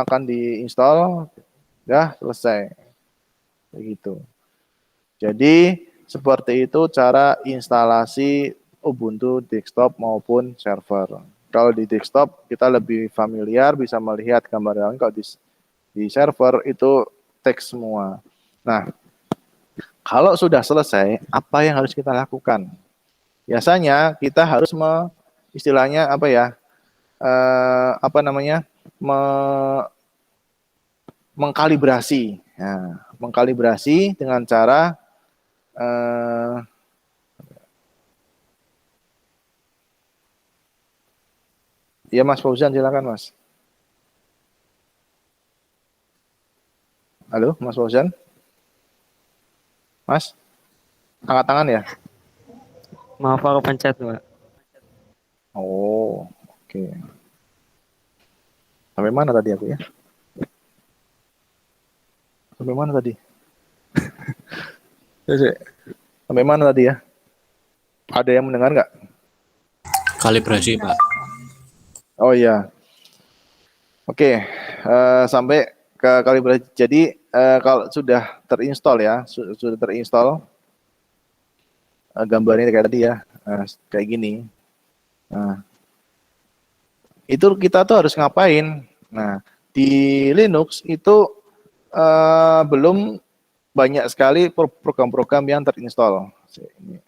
akan diinstal, ya selesai, begitu. Jadi seperti itu cara instalasi Ubuntu desktop maupun server. Kalau di desktop kita lebih familiar, bisa melihat gambar-gambar. Kalau di server itu teks semua. Nah, kalau sudah selesai, apa yang harus kita lakukan? Biasanya kita harus istilahnya apa ya? Apa namanya? Mengkalibrasi. Nah, mengkalibrasi dengan cara ya Mas Fauzan, silakan Mas. Halo, Mas Fauzan? Mas? Angkat tangan ya? Maaf aku pencet, Pak. Oh, oke. Sampai mana tadi aku ya? Sampai mana tadi? Sampai mana tadi ya? Ada yang mendengar nggak? Kalibrasi, Pak. Oh iya. Oke, sampai ke kalibrasi. Jadi kalau sudah terinstall ya, sudah terinstall, gambarnya kayak tadi ya, kayak gini. Nah, itu kita tuh harus ngapain? Nah, di Linux itu belum banyak sekali program-program yang terinstall. Ini.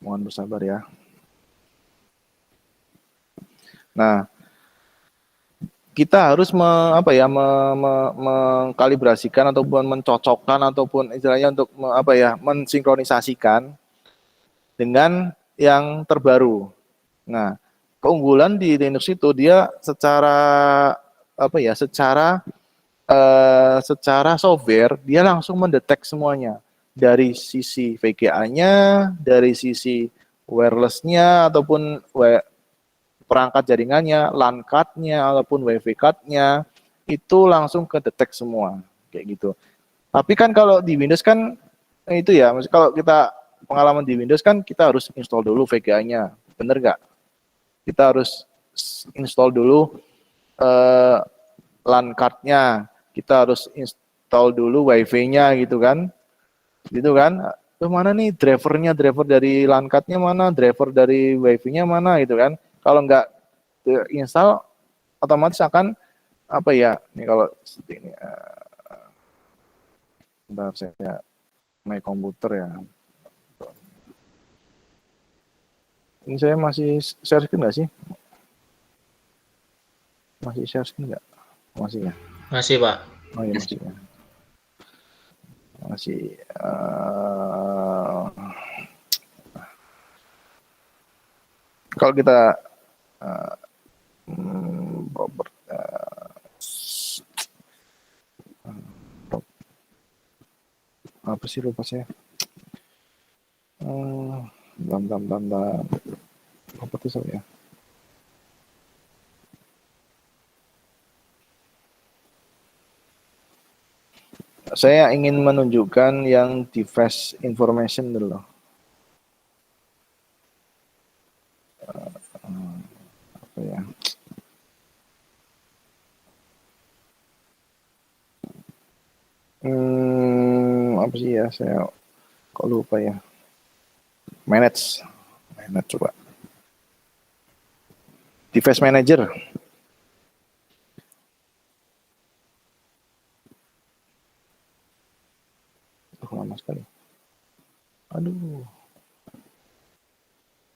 Mohon bersabar ya. Nah, kita harus mengkalibrasikan ataupun mencocokkan ataupun istilahnya untuk mensinkronisasikan dengan yang terbaru. Nah, keunggulan di Linux itu dia secara software dia langsung mendetek semuanya dari sisi VGA-nya, dari sisi wireless-nya ataupun perangkat jaringannya, LAN card-nya ataupun WiFi card-nya itu langsung kedetek semua kayak gitu. Tapi kan kalau di Windows kan itu ya, kalau kita pengalaman di Windows kan kita harus install dulu VGA-nya, bener nggak? Kita harus install dulu LAN card-nya, kita harus install dulu WiFi-nya gitu kan, Mana nih driver dari LAN card-nya mana, driver dari WiFi-nya mana gitu kan? Kalau nggak install, otomatis akan apa ya? Nih kalau seperti ini, bentar saya naik komputer ya. Ini saya masih share screen nggak sih? Masih share screen nggak? Masih ya? Masih, Pak. Oh iya masih ya. Masih. Kalau kita sih lupa saya. Bentar. Apa tuh saya? Saya ingin menunjukkan yang device information dulu. Apa ya? Apa sih ya? Saya kok lupa ya. Manage coba. Device manager. Lama sekali. Aduh.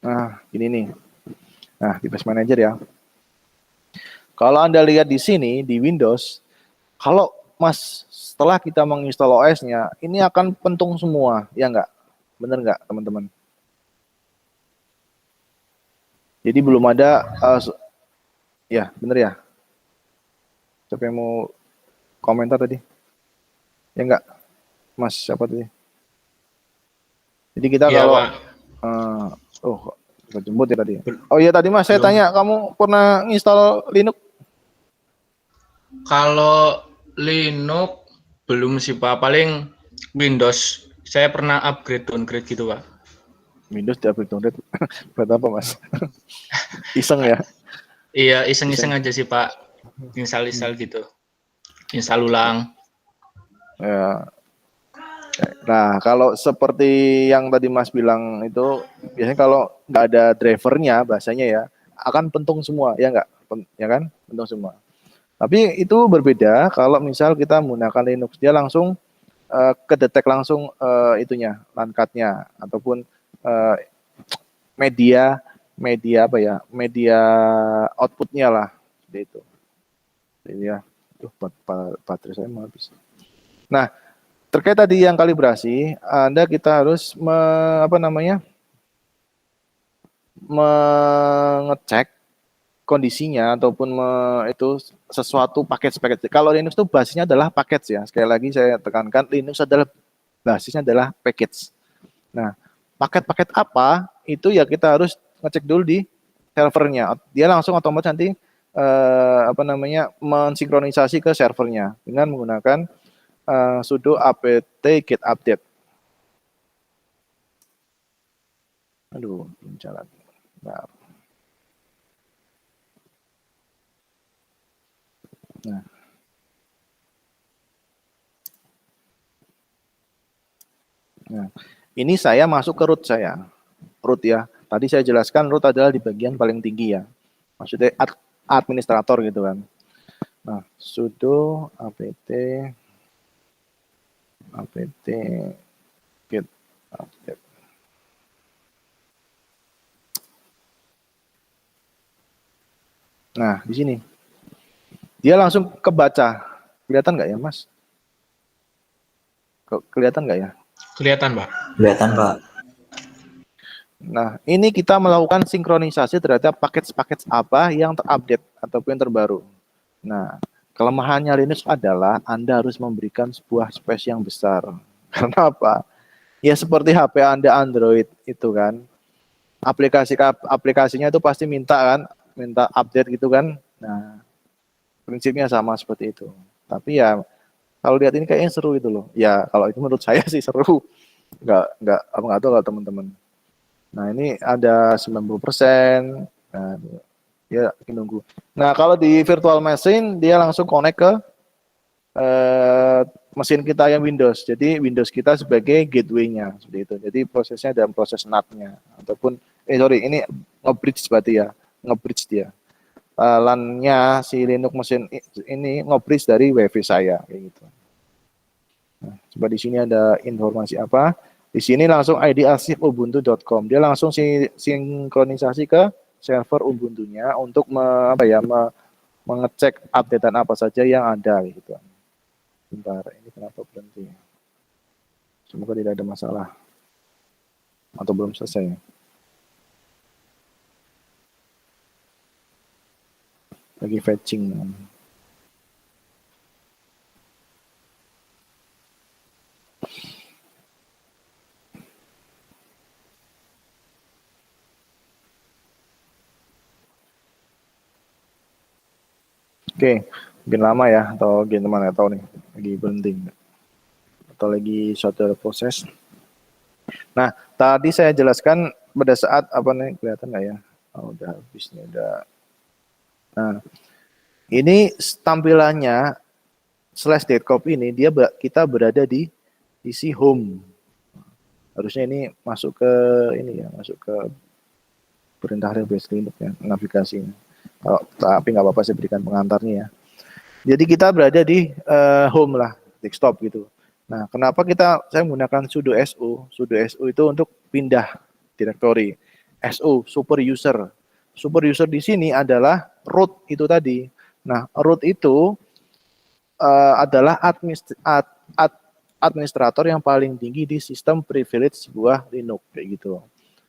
Nah, ini nih. Nah, device manager ya. Kalau Anda lihat di sini di Windows, kalau Mas setelah kita menginstal OS-nya, ini akan pentung semua, ya enggak? Bener enggak, teman-teman? Jadi belum ada ya, bener ya? Siapa yang mau komentar tadi? Ya enggak? Mas, siapa tadi? Jadi kita Iya, kalau Pak. jemput ya tadi. Oh iya tadi Mas, saya tanya kamu pernah install Linux? Kalau Linux belum sih Pak, paling Windows. Saya pernah downgrade gitu Pak. Windows di-upgrade buat apa Mas? Iseng ya? Iya, iseng-iseng aja sih Pak. Install gitu. Install ulang. Ya. Nah, kalau seperti yang tadi Mas bilang itu, biasanya kalau nggak ada drivernya, bahasanya ya, akan pentung semua, ya nggak? Ya kan? Pentung semua. Tapi itu berbeda kalau misal kita menggunakan Linux, dia langsung kedetek langsung itunya, langkatnya, ataupun media apa ya, media outputnya lah, seperti itu. Jadi ya, baterai saya mau habis. Nah, terkait tadi yang kalibrasi, kita harus mengecek kondisinya ataupun itu sesuatu paket. Kalau Linux itu basisnya adalah paket ya. Sekali lagi saya tekankan Linux adalah basisnya adalah package. Nah, paket-paket apa itu ya kita harus ngecek dulu di servernya. Dia langsung otomatis nanti mensinkronisasi ke servernya dengan menggunakan sudo apt get update. Aduh, belum jalan. Nah. Nah, ini saya masuk ke root saya. Root ya. Tadi saya jelaskan root adalah di bagian paling tinggi ya. Maksudnya administrator gitu kan. Nah, sudo apt get update. Nah, di sini. Dia langsung kebaca. Kelihatan nggak ya, Mas? Kelihatan nggak ya? Kelihatan, Pak. Kelihatan, Pak. Nah, ini kita melakukan sinkronisasi terhadap paket-paket apa yang terupdate ataupun yang terbaru. Nah, kelemahannya Linux adalah Anda harus memberikan sebuah space yang besar. Karena apa? Ya seperti HP Anda Android itu kan. Aplikasinya itu pasti minta update gitu kan. Nah, prinsipnya sama seperti itu. Tapi ya kalau lihat ini kayaknya seru itu loh. Ya kalau itu menurut saya sih seru. Nggak tahu kalau teman-teman. Nah ini ada 90%. Nah, ya nunggu. Nah kalau di virtual machine dia langsung connect ke mesin kita yang Windows. Jadi Windows kita sebagai gateway-nya seperti itu. Jadi prosesnya dalam proses NAT-nya ataupun ini nge-bridge berarti ya, nge-bridge dia. LAN-nya si Linux mesin ini nge-bridge dari WiFi saya kayak gitu. Nah, coba di sini ada informasi apa? Di sini langsung ID arsip ubuntu.com. Dia langsung sinkronisasi ke server Ubuntu-nya untuk mengecek updatean apa saja yang ada gitu. Bentar, ini kenapa berhenti? Semoga tidak ada masalah. Atau belum selesai. Lagi fetching. Oke, mungkin lama ya, atau gimana, tahu nih, lagi berhenti atau lagi suatu proses. Nah, tadi saya jelaskan pada saat apa nih, kelihatan nggak ya? Oh, udah habis nih, udah. Nah, ini tampilannya slash .cop ini kita berada di sisi home. Harusnya ini masuk ke ini ya, masuk ke perintah base Linux ya, navigasinya. Tapi nggak apa-apa, saya berikan pengantarnya ya. Jadi kita berada di home lah, desktop gitu. Nah, kenapa saya menggunakan sudo su? Sudo su itu untuk pindah direktori. Su, super user. Super user di sini adalah root itu tadi. Nah, root itu adalah administrator yang paling tinggi di sistem privilege sebuah Linux kayak gitu.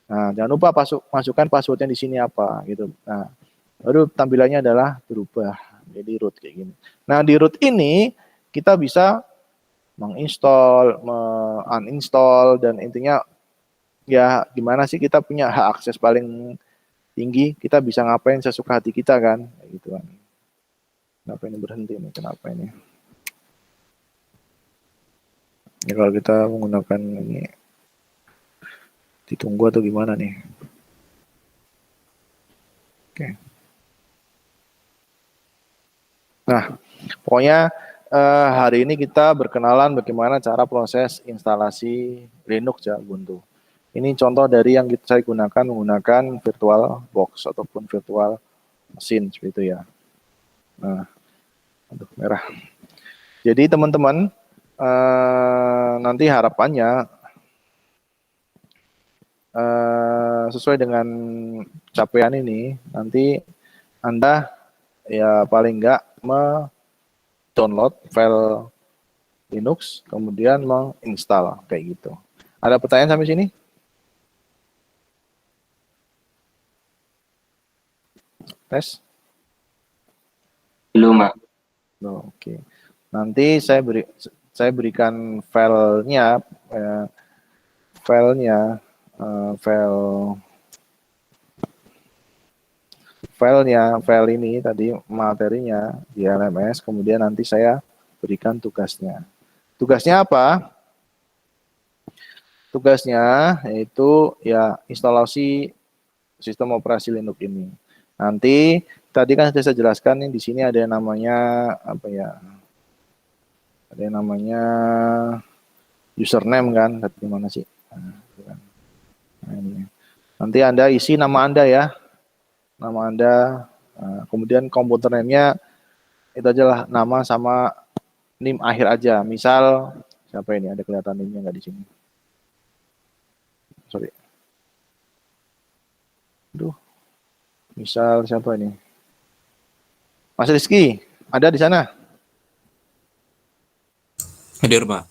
Nah, jangan lupa masukkan passwordnya di sini apa gitu. Nah, baru tampilannya adalah berubah jadi root kayak gini. Nah, di root ini kita bisa menginstall, uninstall, dan intinya ya gimana sih kita punya hak akses paling tinggi, kita bisa ngapain sesuka hati kita kan, kayak gitu kan. Kenapa ini berhenti nih? Kenapa ini? Ya kalau kita menggunakan ini ditunggu atau gimana nih? Oke. Nah, pokoknya hari ini kita berkenalan bagaimana cara proses instalasi Linux ya Ubuntu. Ini contoh dari yang saya gunakan menggunakan virtual box ataupun virtual mesin seperti itu ya. Nah, aduh merah. Jadi teman-teman nanti harapannya sesuai dengan capaian ini nanti Anda ya paling enggak download file Linux, kemudian menginstal kayak gitu. Ada pertanyaan sampai sini? Tes? Belum, Mak. Oh, oke. Nanti saya berikan filenya, file ini tadi materinya di LMS, kemudian nanti saya berikan tugasnya. Tugasnya apa? Tugasnya yaitu ya instalasi sistem operasi Linux ini. Nanti tadi kan sudah saya jelaskan nih, di sini ada yang namanya apa ya? Ada yang namanya username kan, tapi mana sih? Nah, ini. Nanti Anda isi nama Anda ya. Nama Anda, kemudian komputer name-nya itu aja lah, nama sama NIM akhir aja. Misal siapa ini? Ada kelihatan NIM-nya nggak di sini? Sorry. Aduh. Misal siapa ini? Mas Rizky, ada di sana? Hadir, Pak.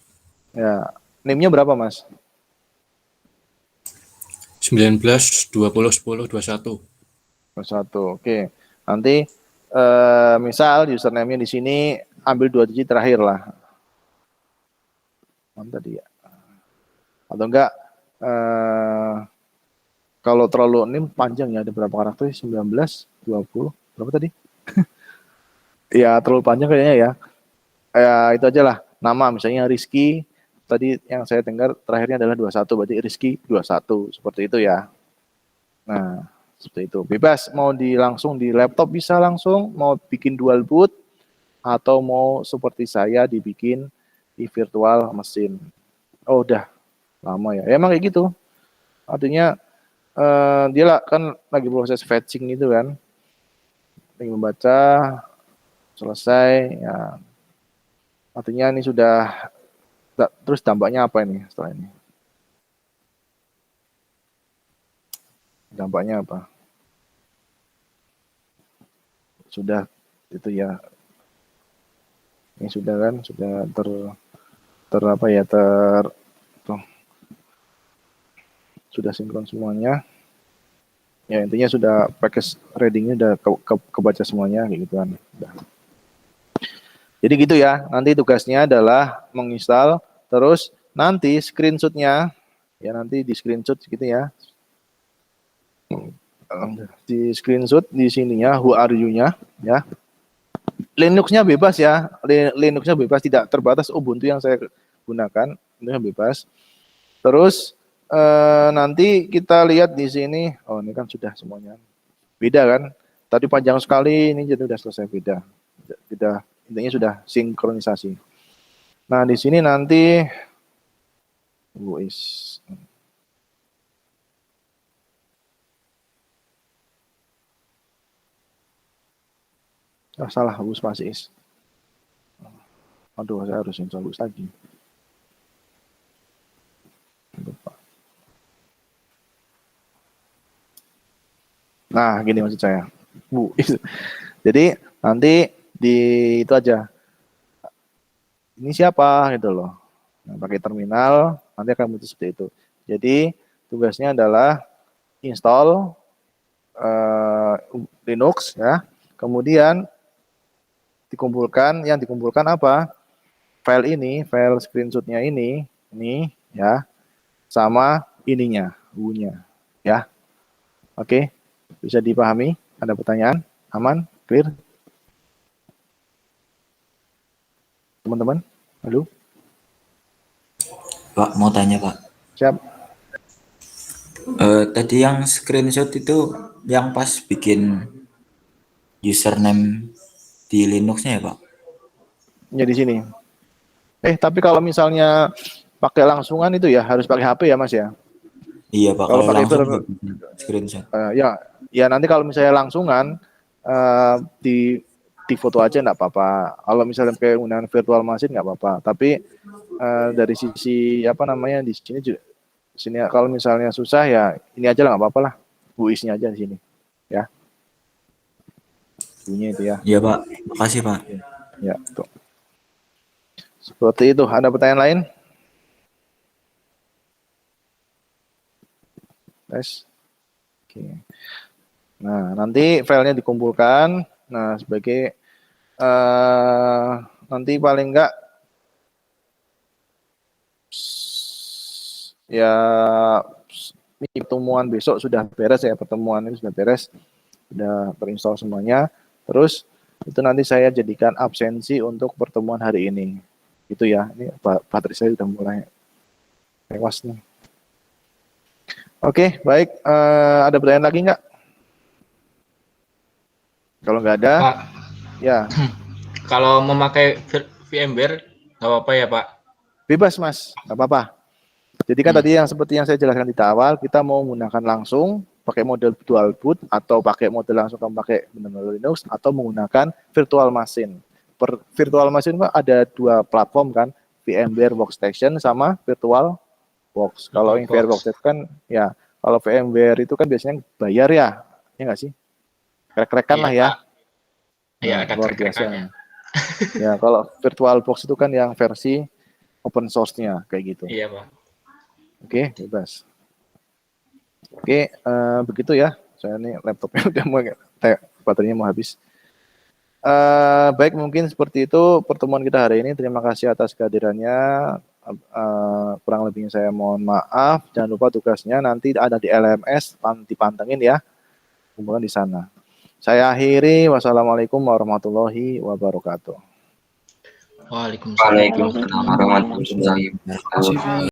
Ya, NIM-nya berapa, Mas? 19, 20, 10, 21. 21. Oke. Nanti misal username-nya di sini ambil 2 digit terakhir lah. Mana tadi ya? Atau enggak kalau terlalu NIM panjang ya, ada berapa karakter? 19, 20, berapa tadi? Ya, terlalu panjang kayaknya ya. Itu aja lah. Nama misalnya Rizky, tadi yang saya dengar terakhirnya adalah 21, berarti Rizky 21, seperti itu ya. Nah, seperti itu. Bebas, mau langsung di laptop bisa langsung, mau bikin dual boot, atau mau seperti saya dibikin di virtual mesin. Oh, udah lama ya. Emang kayak gitu. Artinya dia lah kan lagi proses fetching itu kan. Lagi membaca, selesai ya. Artinya ini sudah, terus dampaknya apa ini setelah ini? Dampaknya apa? Sudah itu ya. Ini sudah kan, sudah apa ya, sudah sinkron semuanya. Ya intinya sudah package readingnya udah kebaca semuanya kayak gitu kan. Udah. Jadi gitu ya, nanti tugasnya adalah menginstal, terus nanti screenshotnya, ya nanti di screenshot gitu ya. Di screenshot di sininya, who are you-nya, ya. Linux-nya bebas ya. Linux-nya bebas, tidak terbatas. Ubuntu yang saya gunakan, itu bebas. Terus nanti kita lihat di sini. Oh, ini kan sudah semuanya. Beda kan? Tadi panjang sekali, ini jadi sudah selesai beda. Intinya sudah sinkronisasi. Nah, di sini nanti salah, spasi is. Aduh, saya harus install lagi. Lupa. Nah, gini maksud saya. Jadi nanti di itu aja. Ini siapa gitu loh. Nah, pakai terminal nanti akan muncul seperti itu. Jadi tugasnya adalah install Linux ya. Kemudian yang dikumpulkan apa? File ini, file screenshotnya ini ya, sama ininya, U-nya ya. Oke, bisa dipahami? Ada pertanyaan? Aman? Clear? Teman-teman? Halo? Pak, mau tanya Pak. Siap. Tadi yang screenshot itu yang pas bikin username di Linux-nya ya Pak? Ya di sini. Tapi kalau misalnya pakai langsungan itu ya harus pakai HP ya Mas ya? Iya Pak, Kalau kalau pakai langsung nggak bikin screenshot. Ya nanti kalau misalnya langsungan di foto aja nggak apa-apa. Kalau misalnya pakai menggunakan virtual machine nggak apa-apa. Tapi dari sisi di sini kalau misalnya susah ya ini aja lah nggak apa-apa lah. UIS-nya aja di sini ya. Bunyi itu ya. Iya Pak, makasih Pak. Ya, tuh. Seperti itu. Ada pertanyaan lain? Tes. Oke. Nah, nanti filenya dikumpulkan. Nah, sebagai nanti paling enggak ya ini pertemuan besok sudah beres ya, pertemuan ini sudah beres, sudah terinstall semuanya. Terus itu nanti saya jadikan absensi untuk pertemuan hari ini. Itu ya, ini baterai saya sudah mulai tewas nih. Oke, baik. Ada pertanyaan lagi nggak? Kalau nggak ada, Pak, ya kalau memakai VMware nggak apa-apa ya Pak? bebas Mas, nggak apa-apa. Jadi kan tadi seperti yang saya jelaskan di awal, kita mau menggunakan langsung pakai model dual boot atau pakai model langsung pakai benar-benar Linux atau menggunakan virtual machine. Per virtual machine Pak ada dua platform kan, VMware Workstation sama VirtualBox. Kalau yang VMware Workstation kan ya, kalau VMware itu kan biasanya bayar ya nggak sih? Krek-krekan lah ya. Iya, ada luar biasa. krek-krekannya. Ya, kalau VirtualBox itu kan yang versi open source-nya kayak gitu. Iya Pak. Oke, bebas. Oke, begitu ya. Saya ini laptopnya udah mau baterainya mau habis. Baik, mungkin seperti itu pertemuan kita hari ini. Terima kasih atas kehadirannya. Kurang lebihnya saya mohon maaf. Jangan lupa tugasnya nanti ada di LMS, dipantengin ya. Kumpulkan di sana. Saya akhiri. Wassalamualaikum warahmatullahi wabarakatuh. Waalaikumsalam. Waalaikumsalam warahmatullahi wabarakatuh.